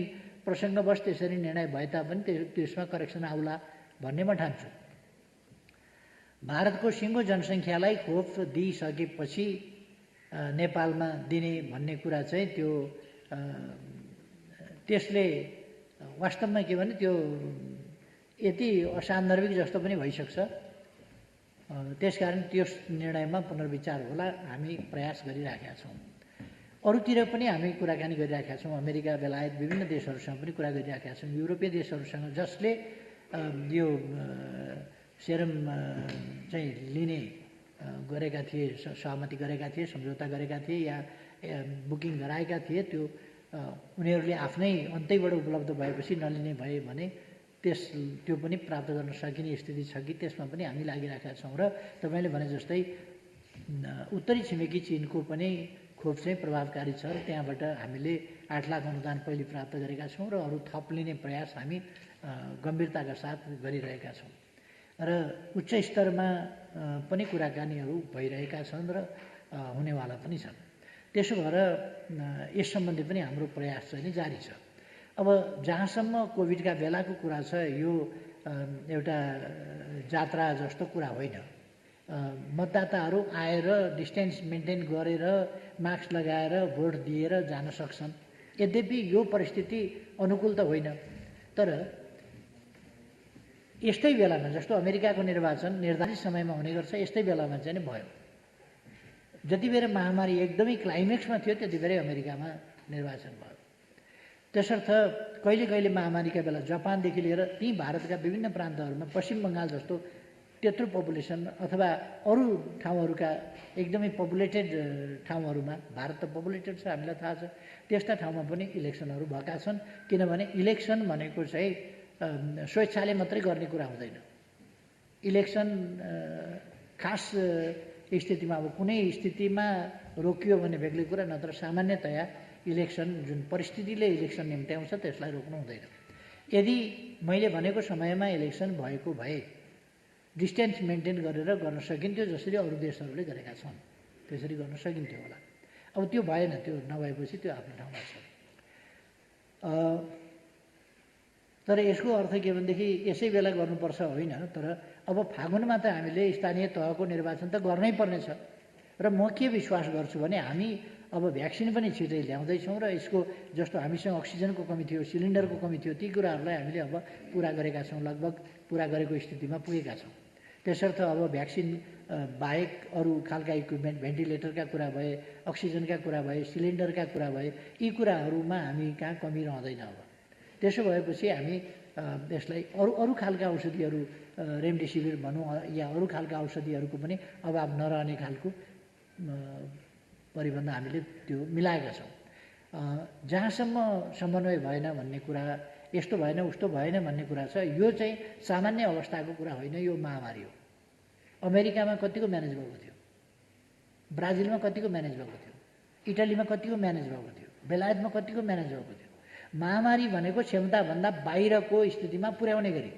प्रसङ्गवश त्यसरी निर्णय भए तापनि त्यसमा करेक्सन आउला भन्ने म ठान्छु। भारतको सिङ्गो जनसङ्ख्यालाई खोप दिइसकेपछि नेपालमा दिने भन्ने कुरा चाहिँ त्यसले वास्तवमा के भने त्यो यति असान्दर्भिक जस्तो पनि भइसक्छ। त्यसकारण त्यस निर्णयमा पुनर्विचार होला, हामी प्रयास गरिराखेका छौँ। अरूतिर पनि हामी कुराकानी गरिराखेका छौँ। अमेरिका, बेलायत विभिन्न देशहरूसँग पनि कुरा गरिराखेका छौँ। युरोपीय देशहरूसँग जसले यो सेरम चाहिँ लिने गरेका थिए, सहमति गरेका थिए, सम्झौता गरेका थिए या बुकिङ गराएका थिए, त्यो उनीहरूले आफ्नै अन्तैबाट उपलब्ध भएपछि नलिने भए भने त्यो पनि प्राप्त गर्न सकिने स्थिति छ कि त्यसमा पनि हामी लागिरहेका छौँ। र तपाईँले भने जस्तै उत्तरी छिमेकी चीनको पनि खोप चाहिँ प्रभावकारी छ र त्यहाँबाट हामीले 8 लाख अनुदान पहिले प्राप्त गरेका छौँ र अरू थप लिने प्रयास हामी गम्भीरताका साथ गरिरहेका छौँ र उच्च स्तरमा पनि कुराकानीहरू भइरहेका छन् र हुनेवाला पनि छन्। त्यसो भएर यस सम्बन्धी पनि हाम्रो प्रयास चाहिँ जारी छ। अब जहाँसम्म कोभिडका बेलाको कुरा छ, यो एउटा जात्रा जस्तो कुरा होइन। मतदाताहरू आएर डिस्टेन्स मेन्टेन गरेर मास्क लगाएर भोट दिएर जान सक्छन्। यद्यपि यो परिस्थिति अनुकूल त होइन, तर यस्तै बेलामा जस्तो अमेरिकाको निर्वाचन निर्धारित समयमा हुने गर्छ, यस्तै बेलामा चाहिँ भयो। जति बेर महामारी एकदमै क्लाइमेक्समा थियो त्यति बेरै अमेरिकामा निर्वाचन भयो। त्यसर्थ कहिले कहिले महामारीका बेला जापानदेखि लिएर ती भारतका विभिन्न प्रान्तहरूमा पश्चिम बङ्गाल जस्तो त्यत्रो पपुलेसन अथवा अरू ठाउँहरूका एकदमै पपुलेटेड ठाउँहरूमा, भारत त पपुलेटेड छ हामीलाई थाहा छ, त्यस्ता ठाउँमा पनि इलेक्सनहरू भएका छन्। किनभने इलेक्सन भनेको चाहिँ स्वेच्छाले मात्रै गर्ने कुरा हुँदैन। इलेक्सन खास स्थितिमा, अब कुनै स्थितिमा रोकियो भने बेग्लै कुरा, नत्र सामान्यतया इलेक्सन जुन परिस्थितिले इलेक्सन निम्त्याउँछ त्यसलाई रोक्नु हुँदैन। यदि मैले भनेको समयमा इलेक्सन भएको भए डिस्टेन्स मेन्टेन गरेर गर्न सकिन्थ्यो, जसरी अरू देशहरूले गरेका छन् त्यसरी गर्न सकिन्थ्यो होला। अब त्यो भएन, त्यो नभएपछि त्यो आफ्नो ठाउँमा छ। तर यसको अर्थ के भनेदेखि यसै बेला गर्नुपर्छ होइन, तर अब फागुनमा त हामीले स्थानीय तहको निर्वाचन त गर्नै पर्नेछ। र म के विश्वास गर्छु भने हामी अब भ्याक्सिन पनि छिटै ल्याउँदैछौँ र यसको जस्तो हामीसँग अक्सिजनको कमी थियो, सिलिन्डरको कमी थियो, ती कुराहरूलाई हामीले अब पुरा गरेका छौँ, लगभग पुरा गरेको स्थितिमा पुगेका छौँ। त्यसर्थ अब भ्याक्सिन बाहेक अरू खालका इक्विपमेन्ट, भेन्टिलेटरका कुरा भए, अक्सिजनका कुरा भए, सिलिन्डरका कुरा भए, यी कुराहरूमा हामी कहाँ कमी रहँदैन। अब त्यसो भएपछि हामी यसलाई अरू खालका औषधिहरू, रेमडेसिभिर भनौँ या अरू खालका औषधिहरूको पनि अभाव नरहने खालको परिबन्ध हामीले त्यो मिलाएका छौँ। जहाँसम्म समन्वय भएन भन्ने कुरा, यस्तो भएन उस्तो भएन भन्ने कुरा छ, यो चाहिँ सामान्य अवस्थाको कुरा होइन, यो महामारी हो। अमेरिकामा कतिको म्यानेज भएको थियो, ब्राजिलमा कतिको म्यानेज भएको थियो, इटालीमा कतिको म्यानेज भएको थियो, बेलायतमा कतिको म्यानेज भएको थियो। महामारी भनेको क्षमताभन्दा बाहिरको स्थितिमा पुर्याउने गरी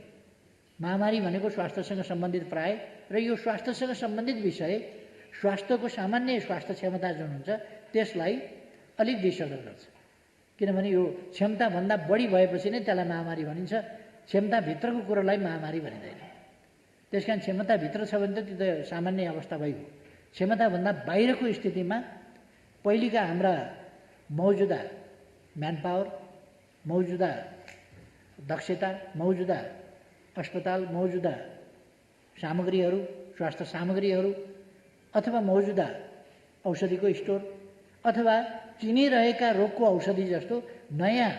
महामारी भनेको स्वास्थ्यसँग सम्बन्धित प्राय, र यो स्वास्थ्यसँग सम्बन्धित विषय स्वास्थ्यको सामान्य स्वास्थ्य क्षमता जुन हुन्छ त्यसलाई अलिक डिसअर्डर गर्छ। किनभने यो क्षमताभन्दा बढी भएपछि नै त्यसलाई महामारी भनिन्छ, क्षमताभित्रको कुरोलाई महामारी भनिँदैन। त्यस कारण क्षमताभित्र छ भने त त्यो त सामान्य अवस्था भइगयो। क्षमताभन्दा बाहिरको स्थितिमा पहिलेका हाम्रा मौजुदा म्यान पावर, मौजुदा दक्षता, मौजुदा अस्पताल, मौजुदा सामग्रीहरू, स्वास्थ्य सामग्रीहरू, अथवा मौजुदा औषधिको स्टोर, अथवा चिनिरहेका रोगको औषधि जस्तो नयाँ,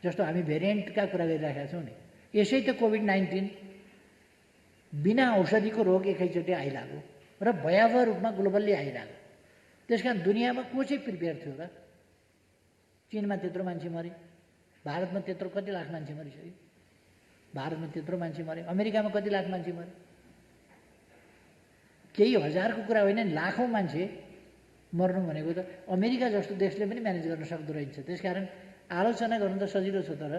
जस्तो हामी भेरिएन्टका कुरा गरिरहेका छौँ नि, यसै त कोभिड-19 बिना औषधिको रोग एकैचोटि आइलाग्यो र भयावह रूपमा ग्लोबल्ली आइलाग्यो। त्यस कारण दुनियाँमा को चाहिँ प्रिपेयर थियो र? चीनमा त्यत्रो मान्छे मरे, भारतमा त्यत्रो कति लाख मान्छे मरिसक्यो, भारतमा त्यत्रो मान्छे मरे, अमेरिकामा कति लाख मान्छे मरे, केही हजारको कुरा होइन, लाखौँ मान्छे मर्नु भनेको त अमेरिका जस्तो देशले पनि म्यानेज गर्न सक्दो रहेछ। त्यसकारण आलोचना गर्नु त सजिलो छ, तर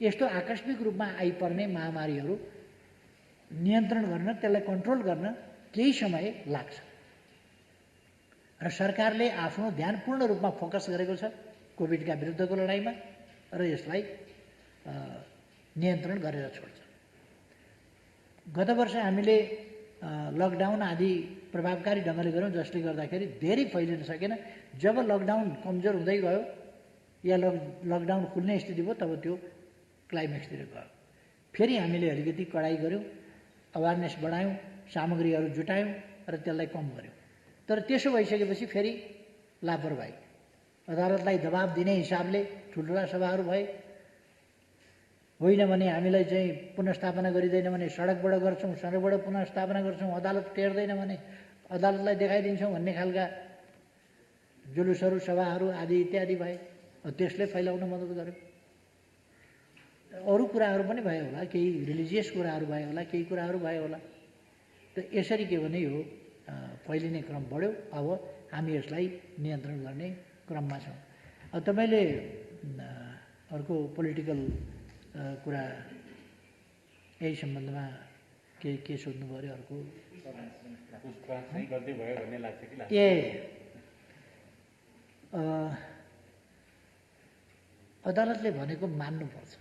यस्तो आकस्मिक रूपमा आइपर्ने महामारीहरू नियन्त्रण गर्न, त्यसलाई कन्ट्रोल गर्न केही समय लाग्छ। र सरकारले आफ्नो ध्यान पूर्ण रूपमा फोकस गरेको छ कोभिडका विरुद्धको लडाइँमा, र यसलाई नियन्त्रण गरेर छोड्छ। गत वर्ष हामीले लकडाउन आदि प्रभावकारी ढङ्गले गऱ्यौँ, जसले गर्दाखेरि धेरै फैलिन सकेन। जब लकडाउन कमजोर हुँदै गयो या लकडाउन खुल्ने स्थिति भयो, तब त्यो क्लाइमेक्सतिर गयो। फेरि हामीले अलिकति कडाइ गऱ्यौँ, अवेरनेस बढायौँ, सामग्रीहरू जुटायौँ र त्यसलाई कम गऱ्यौँ। तर त्यसो भइसकेपछि फेरि लापरवाही, अदालतलाई दबाब दिने हिसाबले ठुल्ठुला सभाहरू भए, होइन भने हामीलाई चाहिँ पुनर्स्थापना गरिँदैन भने सडकबाट गर्छौँ, सडकबाट पुनर्स्थापना गर्छौँ, अदालत टेर्दैन भने अदालतलाई देखाइदिन्छौँ भन्ने खालका जुलुसहरू, सभाहरू आदि इत्यादि भए। त्यसले फैलाउन मद्दत गर्यो। अरू कुराहरू पनि भयो होला, केही रिलिजियस कुराहरू भयो होला, केही कुराहरू भयो होला। त यसरी के भने यो फैलिने क्रम बढ्यो। अब हामी यसलाई नियन्त्रण गर्ने क्रममा छौँ। अब तपाईँले अर्को पोलिटिकल कुरा यही सम्बन्धमा के सोध्नु पऱ्यो? अर्को अदालतले भनेको मान्नुपर्छ,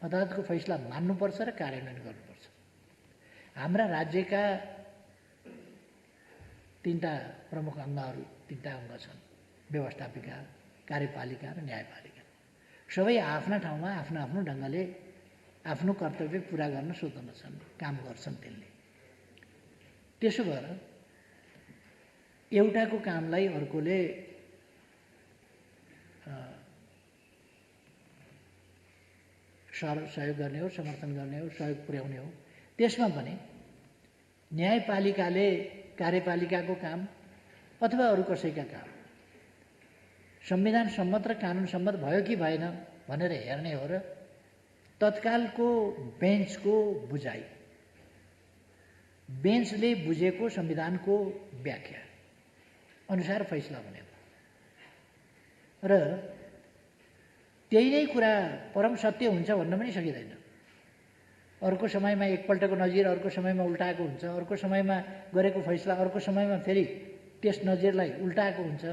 अदालतको फैसला मान्नुपर्छ र कार्यान्वयन गर्नुपर्छ। हाम्रा राज्यका तीनटा प्रमुख अङ्गहरू, तीनटा अङ्ग छन्, व्यवस्थापिका, कार्यपालिका र न्यायपालिका। सबै आफ्ना ठाउँमा आफ्नो आफ्नो ढङ्गले आफ्नो कर्तव्य पुरा गर्न स्वतन्त्र छन्, काम गर्छन् त्यसले। त्यसो भएर एउटाको कामलाई अर्कोले सहयोग गर्ने हो, समर्थन गर्ने हो, सहयोग पुर्याउने हो। त्यसमा पनि न्यायपालिकाले कार्यपालिकाको काम अथवा अरू कसैका काम संविधान सम्मत र कानुन सम्मत भयो कि भएन भनेर हेर्ने हो र तत्कालको बेन्चको बुझाइ, बेन्चले बुझेको संविधानको व्याख्या अनुसार फैसला हुने हो। र त्यही नै कुरा परम सत्य हुन्छ भन्न पनि सकिँदैन। अर्को समयमा एकपल्टको नजिर अर्को समयमा उल्टाएको हुन्छ, अर्को समयमा गरेको फैसला अर्को समयमा फेरि त्यस नजिरलाई उल्टाएको हुन्छ।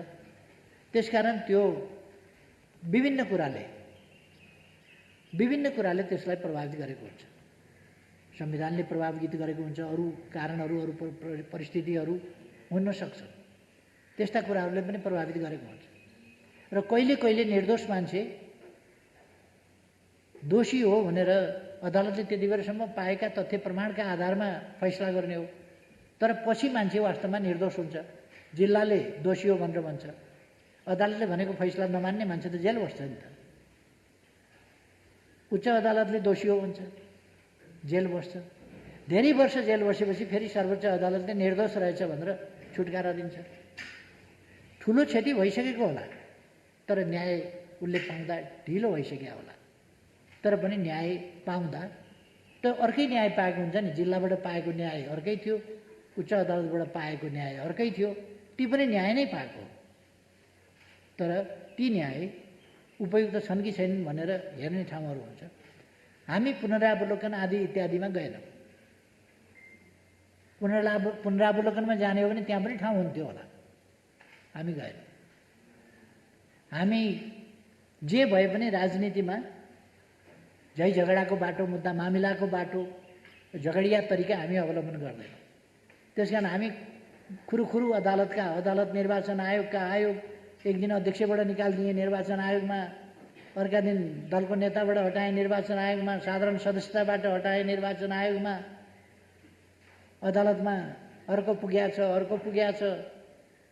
त्यसकारण त्यो विभिन्न कुराले त्यसलाई प्रभावित गरेको हुन्छ। संविधानले प्रभावित गरेको हुन्छ, अरू कारणहरू, अरू परिस्थितिहरू हुन सक्छ, त्यस्ता कुराहरूले पनि प्रभावित गरेको हुन्छ। र कहिले कहिले निर्दोष मान्छे दोषी हो भनेर अदालतले त्यति बेरसम्म पाएका तथ्य प्रमाणका आधारमा फैसला गर्ने हो, तर पछि मान्छे वास्तवमा निर्दोष हुन्छ। जिल्लाले दोषी हो भनेर भन्छ, अदालतले भनेको फैसला नमान्ने मान्छे त जेल बस्छ नि त। उच्च अदालतले दोषी हो भन्छ, जेल बस्छ। धेरै वर्ष जेल बसेपछि फेरि सर्वोच्च अदालतले निर्दोष रहेछ भनेर छुटकारा दिन्छ। ठुलो क्षति भइसकेको होला, तर न्याय उसले पाउँदा ढिलो भइसक्यो होला, तर पनि न्याय पाउँदा त अर्कै न्याय पाएको हुन्छ नि। जिल्लाबाट पाएको न्याय अर्कै थियो, उच्च अदालतबाट पाएको न्याय अर्कै थियो, ती पनि न्याय नै पाएको, तर ती न्याय उपयुक्त छन् कि छैनन् भनेर हेर्ने ठाउँहरू हुन्छ। हामी पुनरावलोकन आदि इत्यादिमा गएनौँ। पुनरावलोकनमा जाने हो भने त्यहाँ पनि ठाउँ हुन्थ्यो होला, हामी गएनौँ। हामी जे भए पनि राजनीतिमा झै झगडाको बाटो, मुद्दा मामिलाको बाटो, झगडिया तरिका हामी अवलम्बन गर्दैनौँ। त्यस कारण हामी खुरुखुरु अदालत निर्वाचन आयोगका आयोग एक दिन अध्यक्षबाट निकालिदिए निर्वाचन आयोगमा, अर्का दिन दलको नेताबाट हटाए निर्वाचन आयोगमा, साधारण सदस्यताबाट हटाए निर्वाचन आयोगमा, अदालतमा अर्को पुग्या छ।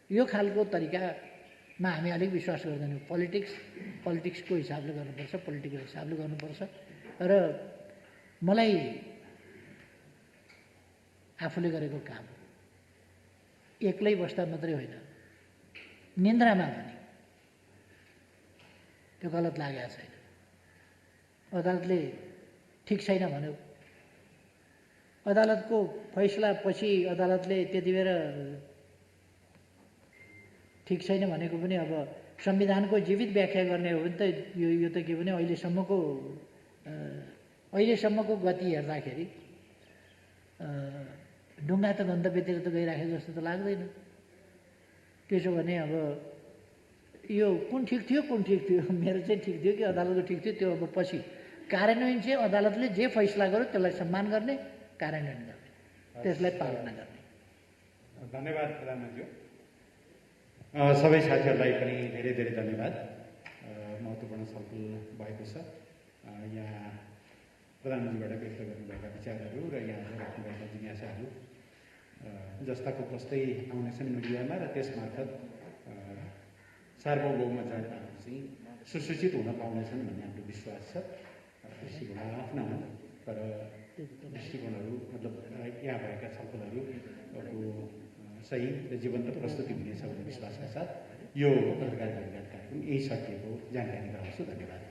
यो खालको तरिकामा हामी अलिक विश्वास गर्दैनौँ। पोलिटिक्सको हिसाबले गर्नुपर्छ, पोलिटिकल हिसाबले गर्नुपर्छ। र मलाई आफूले गरेको काम एक्लै बस्दा मात्रै होइन, निन्द्रामा पनि त्यो गलत लागेको छैन। अदालतले ठिक छैन भन्यो, अदालतको फैसला पछि अदालतले त्यति बेर ठिक छैन भनेको पनि अब संविधानको जीवित व्याख्या गर्ने हो भने त यो त के भने अहिलेसम्मको गति हेर्दाखेरि ढुङ्गा त गन्तव्यतिर त गइराखेको जस्तो त लाग्दैन। त्यसो भने अब यो कुन ठिक थियो मेरो चाहिँ ठिक थियो कि अदालतको ठिक थियो, त्यो अब पछि कार्यान्वयन चाहिँ अदालतले जे फैसला गर्यो त्यसलाई सम्मान गर्ने, कार्यान्वयन गर्ने, त्यसलाई पालना गर्ने। धन्यवाद प्रधानमन्त्री। सबै साथीहरूलाई पनि धेरै धेरै धन्यवाद। महत्त्वपूर्ण छलफल भएको छ। यहाँ प्रधानमन्त्रीबाट व्यक्त गर्नुभएका विचारहरू र यहाँ राख्नुभएका जिज्ञासाहरू जस्ताको तस्तै आउनेछन् मिडियामा, र त्यसमार्फत सार्वभौम जनताहरू चाहिँ सुसूचित हुन पाउनेछन् भन्ने हाम्रो विश्वास छ। दृष्टिकोण आफ्ना हुन्, तर दृष्टिकोणहरू मतलब यहाँ भएका छलफलहरूको सही र जीवन्त प्रस्तुति हुनेछ भन्ने विश्वासका साथ यो पत्रकार भेटघाट कार्यक्रम यही सकिएको जानकारी गराउँछु। धन्यवाद।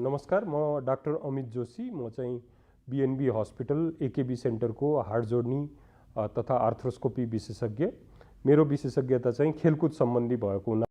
नमस्कार, म डाक्टर अमित जोशी। म चाहिँ बीएनबी हस्पिटल एकेबी सेन्टरको हाड जोड्नी तथा आर्थ्रोस्कोपी विशेषज्ञ। मेरो विशेषज्ञता चाहिँ खेलकुद सम्बन्धी भएको हुना